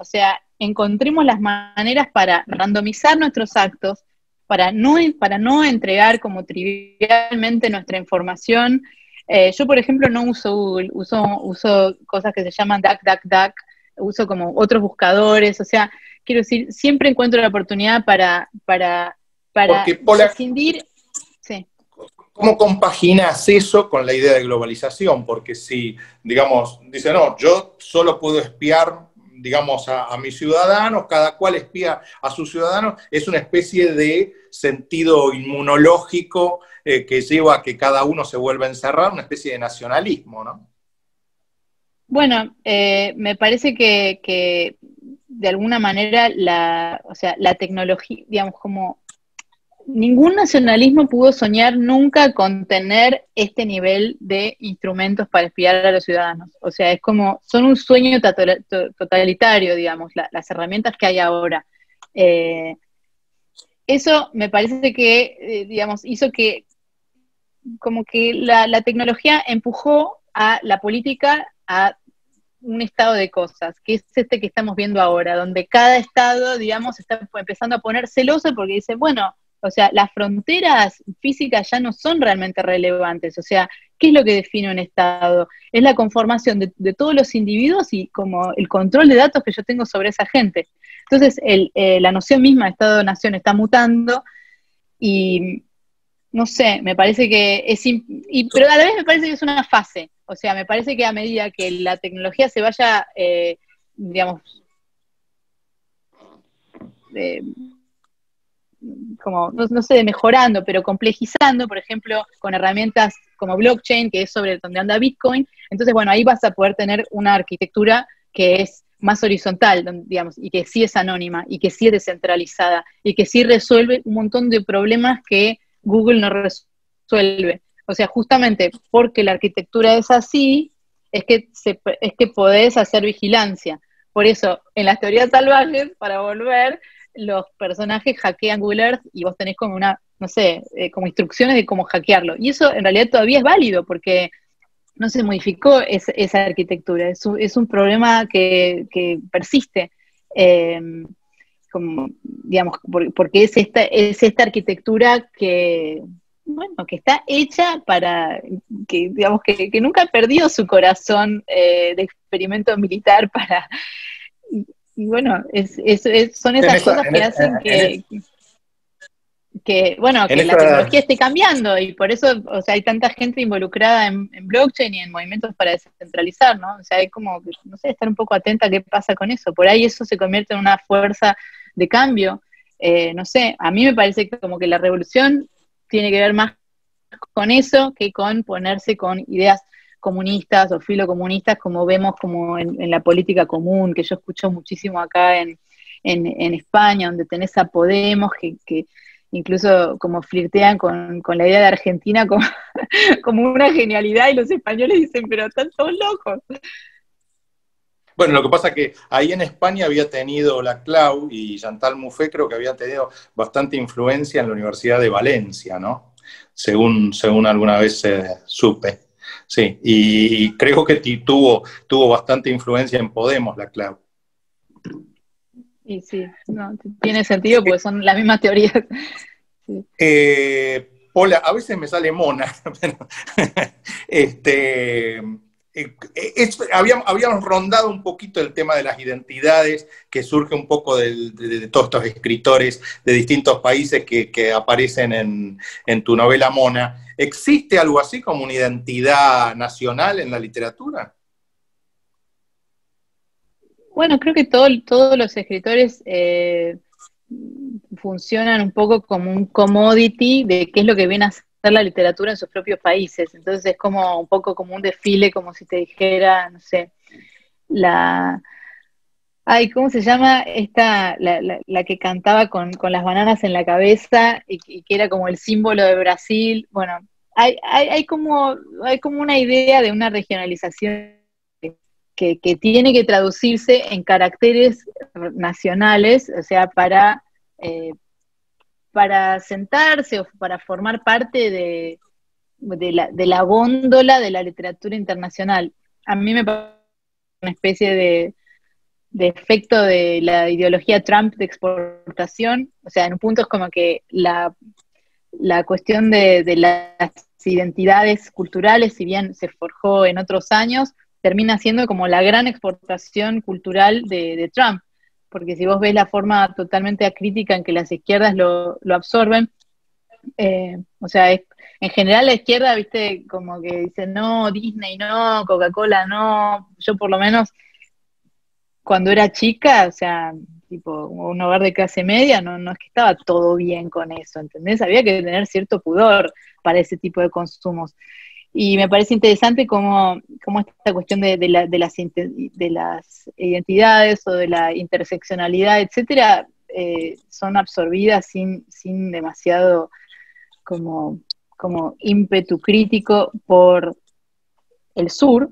Speaker 2: encontremos las maneras para randomizar nuestros actos, para no entregar como trivialmente nuestra información. Yo, por ejemplo, no uso Google, uso cosas que se llaman DuckDuckDuck, uso como otros buscadores, quiero decir, siempre encuentro la oportunidad para prescindir. Sí.
Speaker 1: ¿Cómo compaginas eso con la idea de globalización? Porque si, digamos, dice, no, yo solo puedo espiar, digamos, a mis ciudadanos, cada cual espía a sus ciudadanos, es una especie de sentido inmunológico que lleva a que cada uno se vuelva a encerrar, una especie de nacionalismo, ¿no?
Speaker 2: Bueno, me parece que de alguna manera la tecnología, digamos, como ningún nacionalismo pudo soñar nunca con tener este nivel de instrumentos para espiar a los ciudadanos. O sea, es como, son un sueño totalitario, digamos, las herramientas que hay ahora. Eso me parece que, digamos, hizo que como que la tecnología empujó a la política a un estado de cosas, que es este que estamos viendo ahora, donde cada estado, digamos, está empezando a poner celoso porque dice, bueno, las fronteras físicas ya no son realmente relevantes, ¿qué es lo que define un Estado? Es la conformación de todos los individuos y como el control de datos que yo tengo sobre esa gente. Entonces, la noción misma de Estado-Nación está mutando y, no sé, me parece que pero a la vez me parece que es una fase. O sea, me parece que a medida que la tecnología se vaya, digamos, como, no sé, mejorando, pero complejizando, por ejemplo, con herramientas como blockchain, que es sobre donde anda Bitcoin, entonces, bueno, ahí vas a poder tener una arquitectura que es más horizontal, digamos, y que sí es anónima, y que sí es descentralizada, y que sí resuelve un montón de problemas que Google no resuelve. O sea, justamente porque la arquitectura es así, es que podés hacer vigilancia. Por eso, en las teorías salvajes, para volver, los personajes hackean Google Earth y vos tenés como no sé, como instrucciones de cómo hackearlo. Y eso en realidad todavía es válido porque no se modificó esa arquitectura. Es un problema que persiste. Eh, como, digamos, porque es esta arquitectura que, bueno, que está hecha para, que digamos, que nunca ha perdido su corazón de experimento militar y bueno, son
Speaker 1: En
Speaker 2: esas
Speaker 1: esa,
Speaker 2: cosas que hacen bueno,
Speaker 1: en
Speaker 2: que la
Speaker 1: esa,
Speaker 2: tecnología esté cambiando y por eso, o sea, hay tanta gente involucrada en blockchain y en movimientos para descentralizar, ¿no? O sea, hay como, no sé, estar un poco atenta a qué pasa con eso. Por ahí eso se convierte en una fuerza de cambio. No sé, a mí me parece que como que la revolución tiene que ver más con eso que con ponerse con ideas comunistas o filocomunistas como vemos como en la política común, que yo escucho muchísimo acá en España, donde tenés a Podemos, que incluso como flirtean con la idea de Argentina como, como una genialidad y los españoles dicen, pero están todos locos.
Speaker 1: bueno, lo que pasa es que ahí en España había tenido la Clau y Chantal Mouffe creo que había tenido bastante influencia en la Universidad de Valencia, ¿no? Según alguna vez supe. Sí, y creo que tuvo bastante influencia en Podemos, la Clau.
Speaker 2: Y sí, no, tiene sentido porque son las mismas teorías. Sí.
Speaker 1: Hola, a veces me sale Mona, pero, este, habíamos rondado un poquito el tema de las identidades, que surge un poco de todos estos escritores de distintos países que aparecen en tu novela Mona. ¿Existe algo así como una identidad nacional en la literatura?
Speaker 2: Bueno, creo que todos los escritores funcionan un poco como un commodity de qué es lo que viene a hacer la literatura en sus propios países. Entonces es como un poco como un desfile, como si te dijera, no sé, la... Ay, ¿cómo se llama? La que cantaba con las bananas en la cabeza y que era como el símbolo de Brasil. Bueno, hay como una idea de una regionalización que tiene que traducirse en caracteres nacionales, o sea, eh, para sentarse o para formar parte de la góndola de la literatura internacional. A mí me parece una especie de efecto de la ideología Trump de exportación, o sea, en un punto es como que la cuestión de las identidades culturales, si bien se forjó en otros años, termina siendo como la gran exportación cultural de Trump, porque si vos ves la forma totalmente acrítica en que las izquierdas lo absorben, o sea, en general la izquierda, viste, como que dice, no, Disney no, Coca-Cola no, yo por lo menos cuando era chica, o sea, tipo un hogar de clase media, no es que estaba todo bien con eso, ¿entendés? Había que tener cierto pudor para ese tipo de consumos. Y me parece interesante cómo esta cuestión de las identidades o de la interseccionalidad, etcétera, son absorbidas sin demasiado como ímpetu crítico por el sur,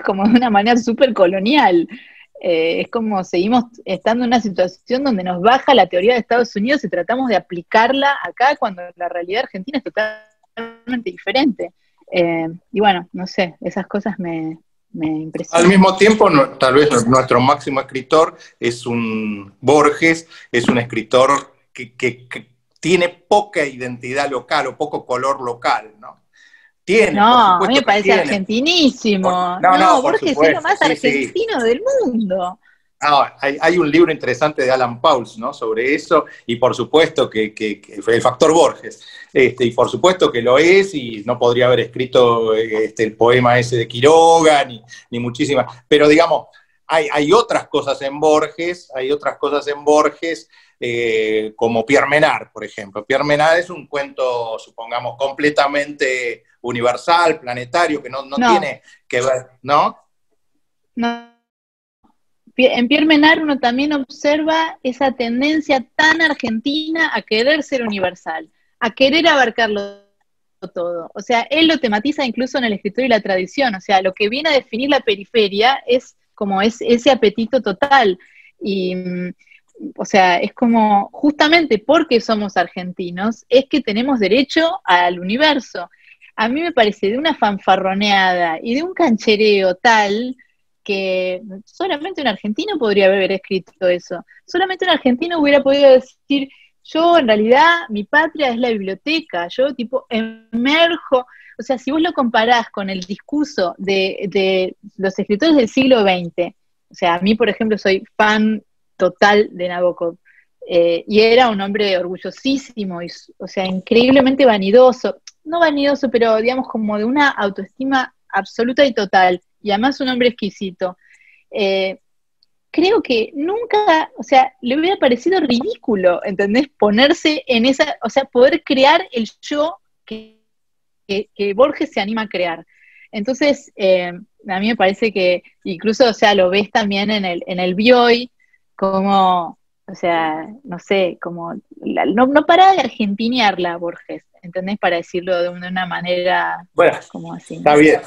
Speaker 2: como de una manera súper colonial. Es como seguimos estando en una situación donde nos baja la teoría de Estados Unidos y tratamos de aplicarla acá cuando la realidad argentina es totalmente diferente. Y bueno, no sé, esas cosas me
Speaker 1: Al
Speaker 2: impresionan.
Speaker 1: mismo tiempo, tal vez nuestro máximo escritor es un Borges, es un escritor que tiene poca identidad local o poco color local, ¿no? Tiene, por
Speaker 2: No, a mí
Speaker 1: supuesto
Speaker 2: me
Speaker 1: que
Speaker 2: parece
Speaker 1: tiene.
Speaker 2: argentinísimo.
Speaker 1: No, por
Speaker 2: Borges es lo
Speaker 1: supuesto,
Speaker 2: más
Speaker 1: sí, sí.
Speaker 2: argentino del mundo.
Speaker 1: Hay un libro interesante de Alan Pauls, ¿no? Sobre eso, y por supuesto que el factor Borges, y por supuesto que lo es, y no podría haber escrito el poema ese de Quiroga, ni muchísimas, pero digamos, hay otras cosas en Borges, como Pierre Menard, por ejemplo. Pierre Menard es un cuento, supongamos, completamente universal, planetario, que no
Speaker 2: No,
Speaker 1: tiene que ver, ¿no?
Speaker 2: no. En Pierre Menard uno también observa esa tendencia tan argentina a querer ser universal, a querer abarcarlo todo. O sea, él lo tematiza incluso en el escritor y la tradición. O sea, lo que viene a definir la periferia es como ese apetito total. Y, o sea, es como, justamente porque somos argentinos, es que tenemos derecho al universo. A mí me parece de una fanfarroneada y de un canchereo tal que solamente un argentino podría haber escrito eso. Solamente un argentino hubiera podido decir, yo en realidad mi patria es la biblioteca, yo tipo emerjo, o sea, si vos lo comparás con el discurso de los escritores del siglo XX, o sea, a mí por ejemplo soy fan total de Nabokov, y era un hombre orgullosísimo, y, o sea, increíblemente vanidoso, no vanidoso, pero digamos como de una autoestima absoluta y total, y además un hombre exquisito. Eh, Creo que nunca, o sea, le hubiera parecido ridículo, ¿entendés? Ponerse en esa, o sea, poder crear el yo que Borges se anima a crear. Entonces, a mí me parece que incluso, o sea, lo ves también en el Bioy, como, o sea, no sé, como, no para de argentinearla Borges, ¿entendés? Para decirlo de una manera
Speaker 1: Bueno,
Speaker 2: como así,
Speaker 1: está
Speaker 2: ¿no?
Speaker 1: bien.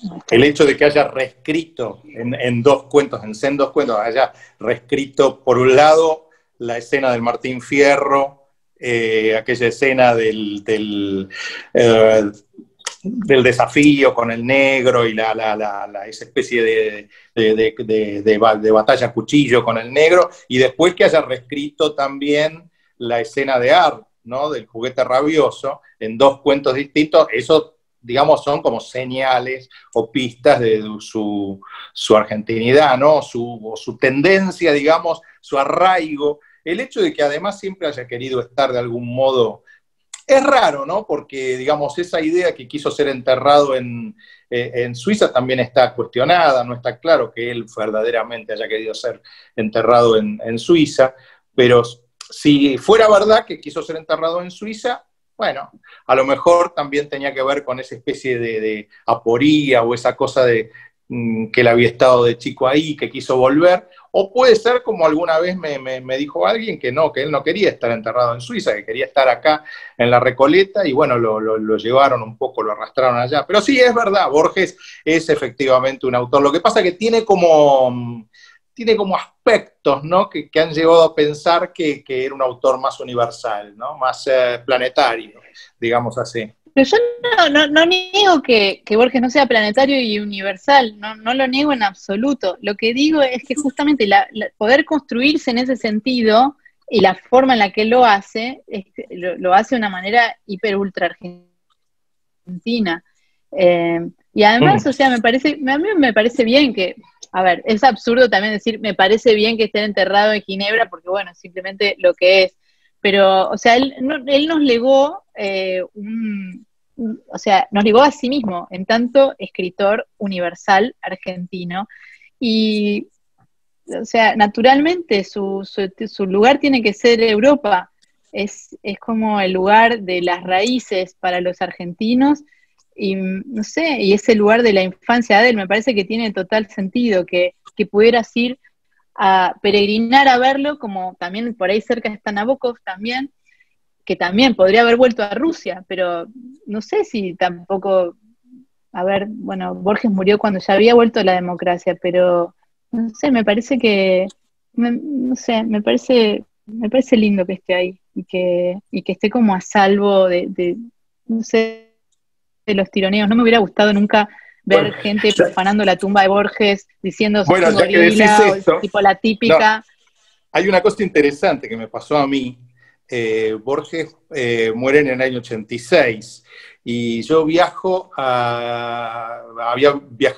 Speaker 2: No
Speaker 1: El
Speaker 2: está.
Speaker 1: hecho de que haya reescrito en dos cuentos, en dos cuentos, haya reescrito por un lado la escena del Martín Fierro, aquella escena del desafío con el negro y esa especie de batalla a cuchillo con el negro, y después que haya reescrito también la escena de Art, ¿no? Del juguete rabioso, en dos cuentos distintos, eso, digamos, son como señales o pistas de su argentinidad, ¿no? Su tendencia, digamos, su arraigo. El hecho de que además siempre haya querido estar de algún modo es raro, ¿no? Porque, digamos, esa idea que quiso ser enterrado en Suiza también está cuestionada, no está claro que él verdaderamente haya querido ser enterrado en Suiza, pero si fuera verdad que quiso ser enterrado en Suiza, bueno, a lo mejor también tenía que ver con esa especie de aporía o esa cosa de que él había estado de chico ahí, que quiso volver, o puede ser como alguna vez me dijo alguien que él no quería estar enterrado en Suiza, que quería estar acá en la Recoleta, y bueno, lo llevaron un poco, lo arrastraron allá. Pero sí, es verdad, Borges es efectivamente un autor. Lo que pasa es que tiene como aspectos, ¿no? Que han llevado a pensar que era un autor más universal, ¿no? Más planetario, digamos así.
Speaker 2: Pero yo no niego que Borges no sea planetario y universal, no lo niego en absoluto. Lo que digo es que justamente poder construirse en ese sentido y la forma en la que él lo hace, lo hace de una manera hiper ultra argentina. Y además, o sea, a mí me parece bien que, a ver, es absurdo también decir, me parece bien que esté enterrado en Ginebra, porque bueno, simplemente lo que es. Pero, o sea, él nos legó o sea, nos legó a sí mismo, en tanto escritor universal argentino. Y, o sea, naturalmente su lugar tiene que ser Europa. Es como el lugar de las raíces para los argentinos y no sé, y ese lugar de la infancia de él me parece que tiene total sentido, que pudieras ir a peregrinar a verlo, como también por ahí cerca está Nabokov también, que también podría haber vuelto a Rusia, pero no sé si tampoco, a ver, bueno, Borges murió cuando ya había vuelto la democracia, pero no sé, me parece que, no sé, me parece lindo que esté ahí y que esté como a salvo no sé, de los tironeos. No me hubiera gustado nunca ver
Speaker 1: Bueno,
Speaker 2: gente profanando la tumba de Borges, diciendo sos
Speaker 1: bueno,
Speaker 2: un
Speaker 1: ya que decís
Speaker 2: gorila, o
Speaker 1: esto,
Speaker 2: tipo la
Speaker 1: no,
Speaker 2: típica.
Speaker 1: hay una cosa interesante que me pasó a mí. Borges muere en el año 86 y yo viajé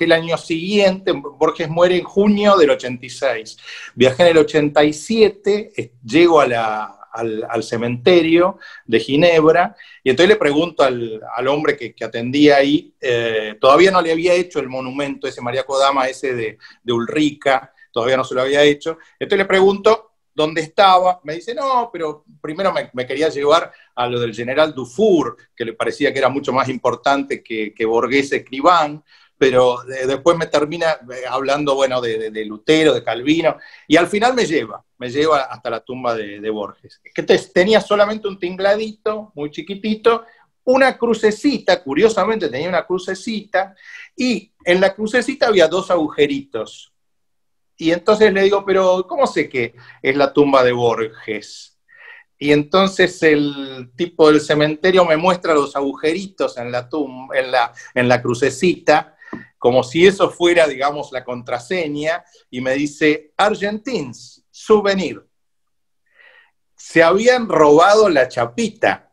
Speaker 1: el año siguiente, Borges muere en junio del 86, viajé en el 87, llego al cementerio de Ginebra, y entonces le pregunto al hombre que atendía ahí, todavía no le había hecho el monumento ese, María Kodama, ese de Ulrica, todavía no se lo había hecho, entonces le pregunto dónde estaba, me dice, no, pero primero me quería llevar a lo del general Dufour, que le parecía que era mucho más importante que Borghese Escriván, pero después me termina hablando, bueno, de Lutero, de Calvino, y al final me lleva hasta la tumba de Borges, que tenía solamente un tingladito, muy chiquitito, una crucecita, curiosamente tenía una crucecita, y en la crucecita había 2 agujeritos. Y entonces le digo, pero ¿cómo sé que es la tumba de Borges? Y entonces el tipo del cementerio me muestra los agujeritos en la tumba, en la crucecita, como si eso fuera, digamos, la contraseña, y me dice, Argentins, souvenir. Se habían robado la chapita.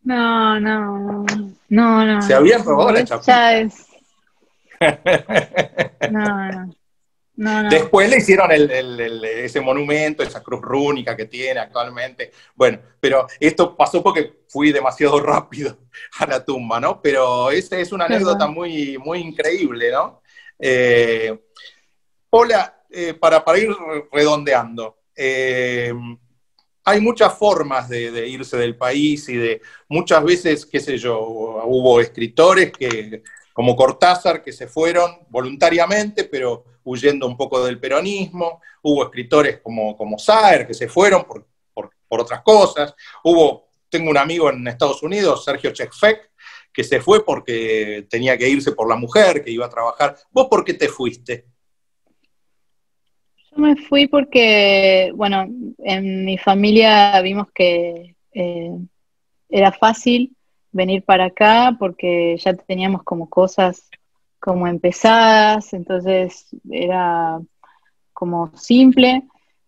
Speaker 2: No, no, no, no.
Speaker 1: Se habían robado la chapita.
Speaker 2: No, no. No, no.
Speaker 1: Después le hicieron ese monumento, esa cruz rúnica que tiene actualmente. Bueno, pero esto pasó porque fui demasiado rápido a la tumba, ¿no? Pero esa es una anécdota muy, muy increíble, ¿no? Paula, para ir redondeando, hay muchas formas de irse del país y muchas veces, qué sé yo, hubo escritores como Cortázar, que se fueron voluntariamente, pero huyendo un poco del peronismo. Hubo escritores como Saer, que se fueron por otras cosas. Tengo un amigo en Estados Unidos, Sergio Chekfek, que se fue porque tenía que irse por la mujer, que iba a trabajar. ¿Vos por qué te fuiste?
Speaker 2: Yo me fui porque, bueno, en mi familia vimos que era fácil venir para acá porque ya teníamos como cosas como empezadas, entonces era como simple.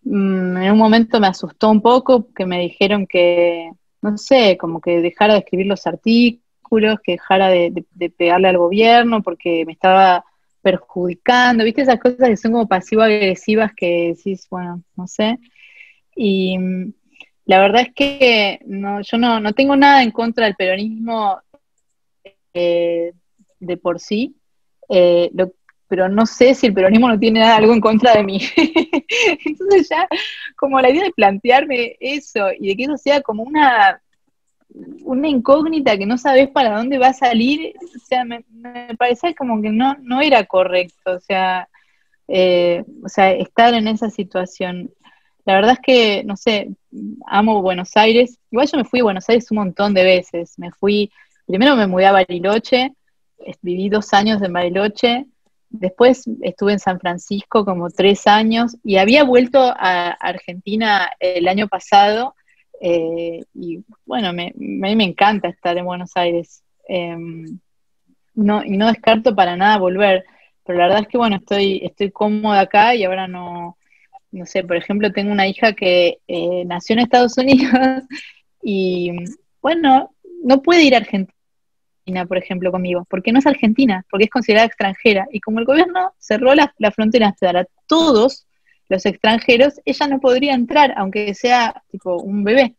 Speaker 2: En un momento me asustó un poco que me dijeron que, no sé, como que dejara de escribir los artículos, que dejara de pegarle al gobierno porque me estaba perjudicando, ¿viste? Esas cosas que son como pasivo-agresivas que decís, bueno, no sé. Y la verdad es que yo no tengo nada en contra del peronismo de por sí, pero no sé si el peronismo no tiene algo en contra de mí. Entonces ya, como la idea de plantearme eso y de que eso sea como una incógnita que no sabes para dónde va a salir, o sea, me parecía como que no era correcto, o sea, estar en esa situación. La verdad es que, no sé, amo Buenos Aires. Igual yo me fui a Buenos Aires un montón de veces. Primero me mudé a Bariloche, viví 2 años en Bariloche, después estuve en San Francisco como 3 años y había vuelto a Argentina el año pasado y bueno, a mí me encanta estar en Buenos Aires. Y no descarto para nada volver, pero la verdad es que bueno, estoy cómoda acá y ahora no sé, por ejemplo, tengo una hija que nació en Estados Unidos y, bueno, no puede ir a Argentina, por ejemplo, conmigo, porque no es argentina, porque es considerada extranjera. Y como el gobierno cerró las fronteras para todos los extranjeros, ella no podría entrar, aunque sea tipo un bebé.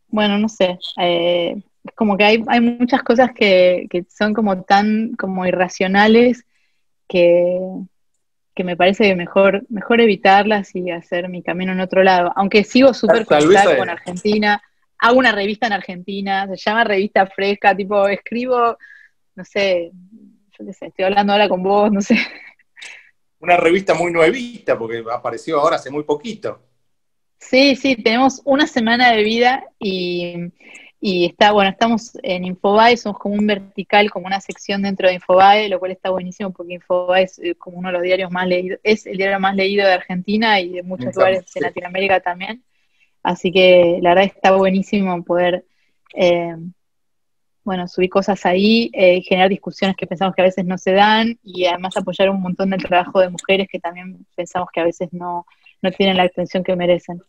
Speaker 2: Bueno, no sé, es como que hay muchas cosas que son como tan como irracionales que me parece que mejor evitarlas y hacer mi camino en otro lado. Aunque sigo súper conectada con Argentina, hago una revista en Argentina, se llama Revista Fresca, tipo, escribo, no sé, yo qué sé, estoy hablando ahora con vos, no sé.
Speaker 1: Una revista muy nuevita, porque apareció ahora hace muy poquito.
Speaker 2: Sí, tenemos una semana de vida y está, bueno, estamos en Infobae, somos como un vertical, como una sección dentro de Infobae, lo cual está buenísimo porque Infobae es como uno de los diarios más leídos, es el diario más leído de Argentina y de muchos lugares de Latinoamérica también. Así que la verdad está buenísimo poder, bueno, subir cosas ahí, generar discusiones que pensamos que a veces no se dan y además apoyar un montón del trabajo de mujeres que también pensamos que a veces no tienen la atención que merecen.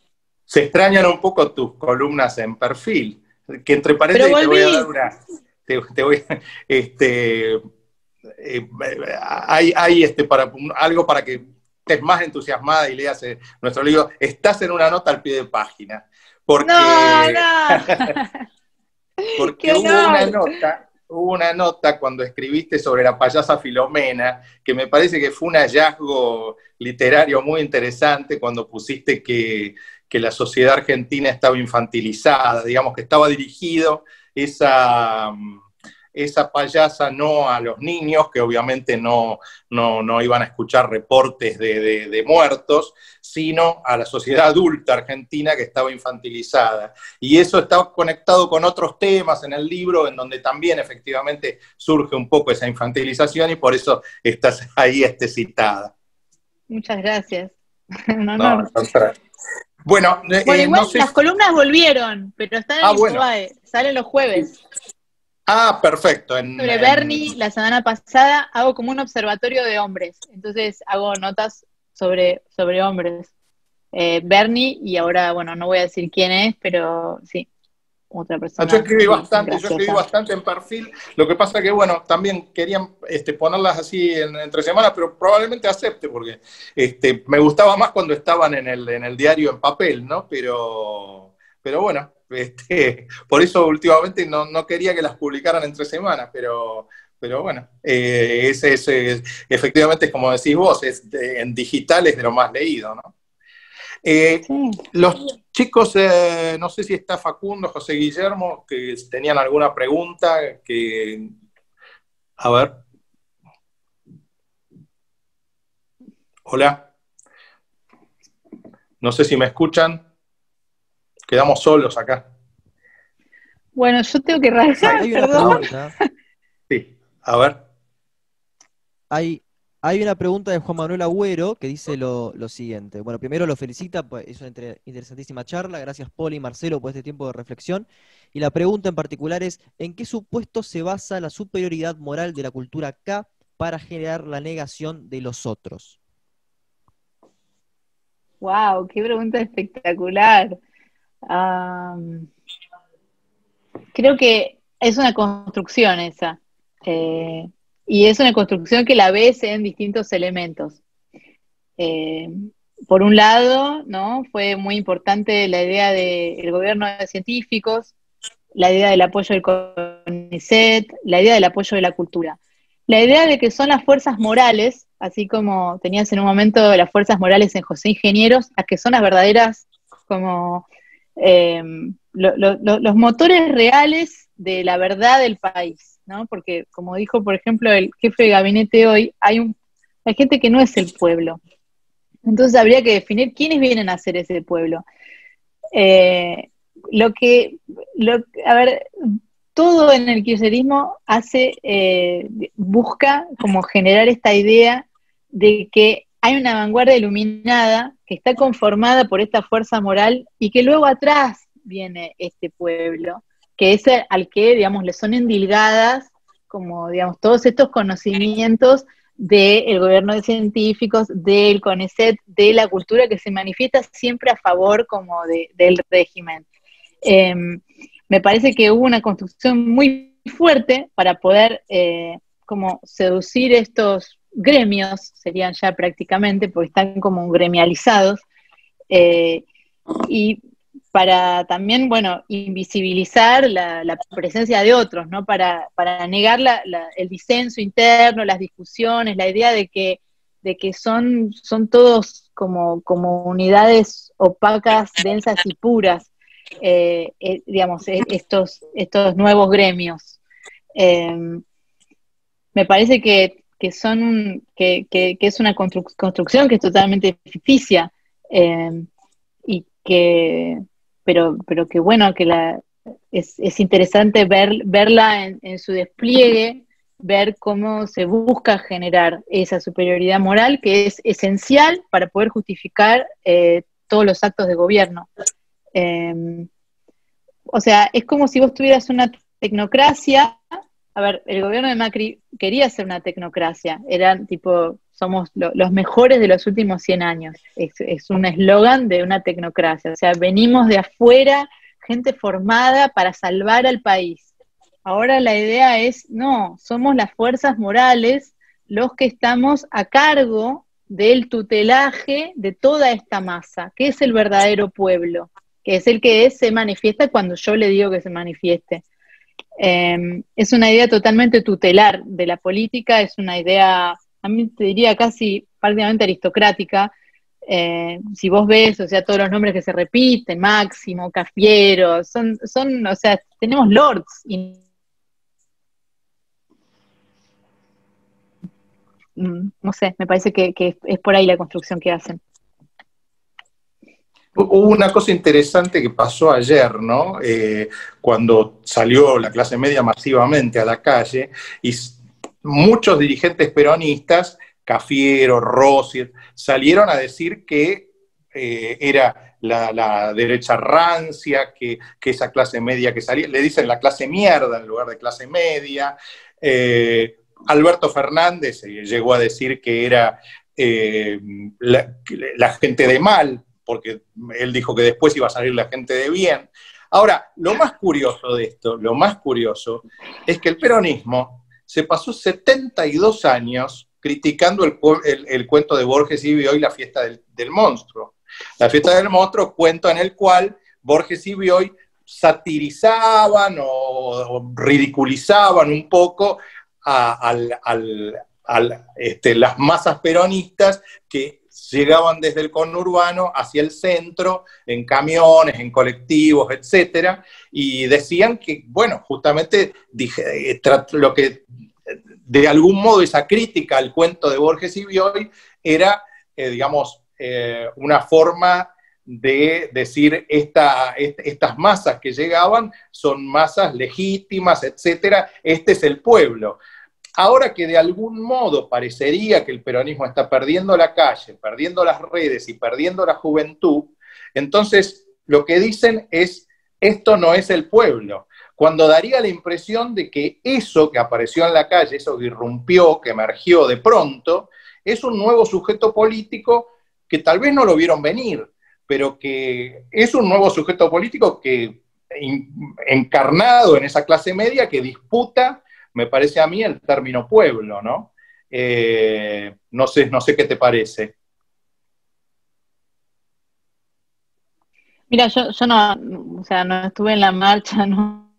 Speaker 1: Se extrañan un poco tus columnas en Perfil, que entre
Speaker 2: Pero
Speaker 1: paréntesis te voy a
Speaker 2: volví.
Speaker 1: dar una, te voy, hay para, algo para que estés más entusiasmada y leas nuestro libro. Estás en una nota al pie de página,
Speaker 2: No,
Speaker 1: porque,
Speaker 2: no,
Speaker 1: porque
Speaker 2: qué honor.
Speaker 1: hubo una nota cuando escribiste sobre la payasa Filomena, que me parece que fue un hallazgo literario muy interesante cuando pusiste que la sociedad argentina estaba infantilizada, digamos que estaba dirigido esa, esa payasa no a los niños, que obviamente no iban a escuchar reportes de muertos, sino a la sociedad adulta argentina que estaba infantilizada. Y eso está conectado con otros temas en el libro, en donde también efectivamente surge un poco esa infantilización y por eso estás ahí citada.
Speaker 2: Muchas gracias. Un
Speaker 1: No,
Speaker 2: honor.
Speaker 1: bueno,
Speaker 2: Bueno, igual
Speaker 1: no sé.
Speaker 2: las columnas volvieron, pero están en
Speaker 1: Bueno.
Speaker 2: Infobae, salen los jueves.
Speaker 1: Perfecto.
Speaker 2: Sobre Bernie, la semana pasada hago como un observatorio de hombres, entonces hago notas sobre hombres. Bernie, y ahora, bueno, no voy a decir quién es, pero sí, otra
Speaker 1: Yo
Speaker 2: persona
Speaker 1: escribí
Speaker 2: graciosa.
Speaker 1: bastante en perfil, lo que pasa que, bueno, también querían ponerlas así entre semanas, pero probablemente acepte, porque me gustaba más cuando estaban en el diario en papel, ¿no? Pero bueno, por eso últimamente no quería que las publicaran entre semanas, pero bueno, efectivamente es como decís vos, en digital es de lo más leído, ¿no?
Speaker 2: Sí.
Speaker 1: Los chicos, no sé si está Facundo, José Guillermo, que tenían alguna pregunta, a ver, hola, no sé si me escuchan, quedamos solos acá.
Speaker 2: Bueno, yo tengo que
Speaker 3: Sí,
Speaker 2: rajar,
Speaker 3: hay una
Speaker 2: perdón.
Speaker 3: pregunta.
Speaker 1: Sí, a ver.
Speaker 3: Hay una pregunta de Juan Manuel Agüero que dice lo siguiente. Bueno, primero lo felicita, pues es una interesantísima charla. Gracias, Poli y Marcelo, por este tiempo de reflexión. Y la pregunta en particular es, ¿en qué supuesto se basa la superioridad moral de la cultura K para generar la negación de los otros?
Speaker 2: Wow, qué pregunta espectacular. Am, Creo que es una construcción esa. Eh, y es una construcción que la ves en distintos elementos. Eh, por un lado, ¿no? Fue muy importante la idea del gobierno de científicos, la idea del apoyo del CONICET, la idea del apoyo de la cultura. La idea de que son las fuerzas morales, así como tenías en un momento las fuerzas morales en José Ingenieros, las que son las verdaderas, como eh, los motores reales de la verdad del país, ¿no? Porque, como dijo, por ejemplo, el jefe de gabinete hoy, hay gente que no es el pueblo. Entonces habría que definir quiénes vienen a ser ese pueblo. Eh, lo que, a ver, todo en el kirchnerismo busca como generar esta idea de que hay una vanguardia iluminada que está conformada por esta fuerza moral y que luego atrás viene este pueblo, que es al que, digamos, le son endilgadas como, digamos, todos estos conocimientos del gobierno de científicos, del CONICET, de la cultura que se manifiesta siempre a favor como del régimen. Eh, Me parece que hubo una construcción muy fuerte para poder como seducir estos gremios, serían ya prácticamente, porque están como gremializados, y para también, bueno, invisibilizar la presencia de otros, ¿no? Para negar el disenso interno, las discusiones, la idea de que son todos como unidades opacas, densas y puras, digamos, estos nuevos gremios. Me parece que es una construcción que es totalmente ficticia, y pero que bueno, es interesante verla en su despliegue, ver cómo se busca generar esa superioridad moral que es esencial para poder justificar todos los actos de gobierno. O sea, es como si vos tuvieras una tecnocracia. A ver, el gobierno de Macri quería ser una tecnocracia, eran tipo, somos los mejores de los últimos 100 años, es un eslogan de una tecnocracia, o sea, venimos de afuera gente formada para salvar al país. Ahora la idea es, no, somos las fuerzas morales los que estamos a cargo del tutelaje de toda esta masa, que es el verdadero pueblo, que es el que se manifiesta cuando yo le digo que se manifieste. Es una idea totalmente tutelar de la política, es una idea, a mí te diría casi prácticamente aristocrática. Si vos ves, o sea, todos los nombres que se repiten, Máximo, Cafiero, son, o sea, tenemos lords y no sé, me parece que es por ahí la construcción que hacen.
Speaker 1: Hubo una cosa interesante que pasó ayer, ¿no? Cuando salió la clase media masivamente a la calle y muchos dirigentes peronistas, Cafiero, Rossi, salieron a decir que era la derecha rancia, que esa clase media que salía, le dicen la clase mierda en lugar de clase media. Alberto Fernández llegó a decir que era la gente de mal, porque él dijo que después iba a salir la gente de bien. Ahora, lo más curioso de esto, lo más curioso, es que el peronismo se pasó 72 años criticando el cuento de Borges y Bioy, la fiesta del monstruo. La fiesta del monstruo, cuento en el cual Borges y Bioy satirizaban o ridiculizaban un poco las masas peronistas que llegaban desde el conurbano hacia el centro, en camiones, en colectivos, etcétera, y decían que, bueno, justamente lo que de algún modo esa crítica al cuento de Borges y Bioy era, digamos, una forma de decir estas masas que llegaban son masas legítimas, etcétera, este es el pueblo. Ahora que de algún modo parecería que el peronismo está perdiendo la calle, perdiendo las redes y perdiendo la juventud, entonces lo que dicen es, esto no es el pueblo, cuando daría la impresión de que eso que apareció en la calle, eso que irrumpió, que emergió de pronto, es un nuevo sujeto político que tal vez no lo vieron venir, pero que es un nuevo sujeto político que encarnado en esa clase media que disputa, me parece a mí, el término pueblo, ¿no? No sé qué te parece.
Speaker 2: Mira, yo no, o sea, no estuve en la marcha, no,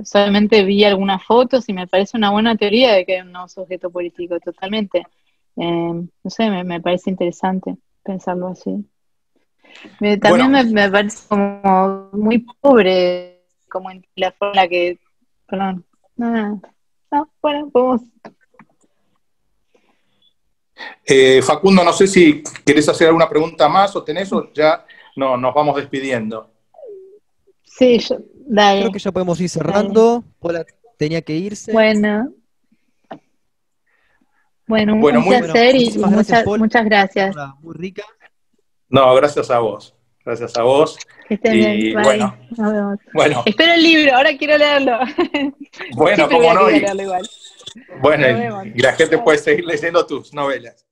Speaker 2: solamente vi algunas fotos y me parece una buena teoría de que es un nuevo sujeto político, totalmente. No sé, me parece interesante pensarlo así. También
Speaker 1: Bueno,
Speaker 2: me parece como muy pobre, como en la forma en la que, perdón, no, bueno, podemos.
Speaker 1: Facundo, no sé si querés hacer alguna pregunta más o tenés, o ya no, nos vamos despidiendo.
Speaker 2: Sí, dale.
Speaker 3: Creo que ya podemos ir cerrando. Pola tenía que irse.
Speaker 2: Bueno, un
Speaker 1: muy,
Speaker 2: placer y
Speaker 3: muchísimas gracias, Paul.
Speaker 2: muchas gracias.
Speaker 3: Muy rica.
Speaker 1: No, gracias a vos. Gracias a vos.
Speaker 2: Que estén bien. Bye.
Speaker 1: Bueno,
Speaker 2: Nos vemos.
Speaker 1: bueno.
Speaker 2: Espero el libro, ahora quiero leerlo.
Speaker 1: Bueno,
Speaker 2: Siempre
Speaker 1: cómo no.
Speaker 2: leerlo igual.
Speaker 1: Bueno, y la gente puede seguir leyendo tus novelas.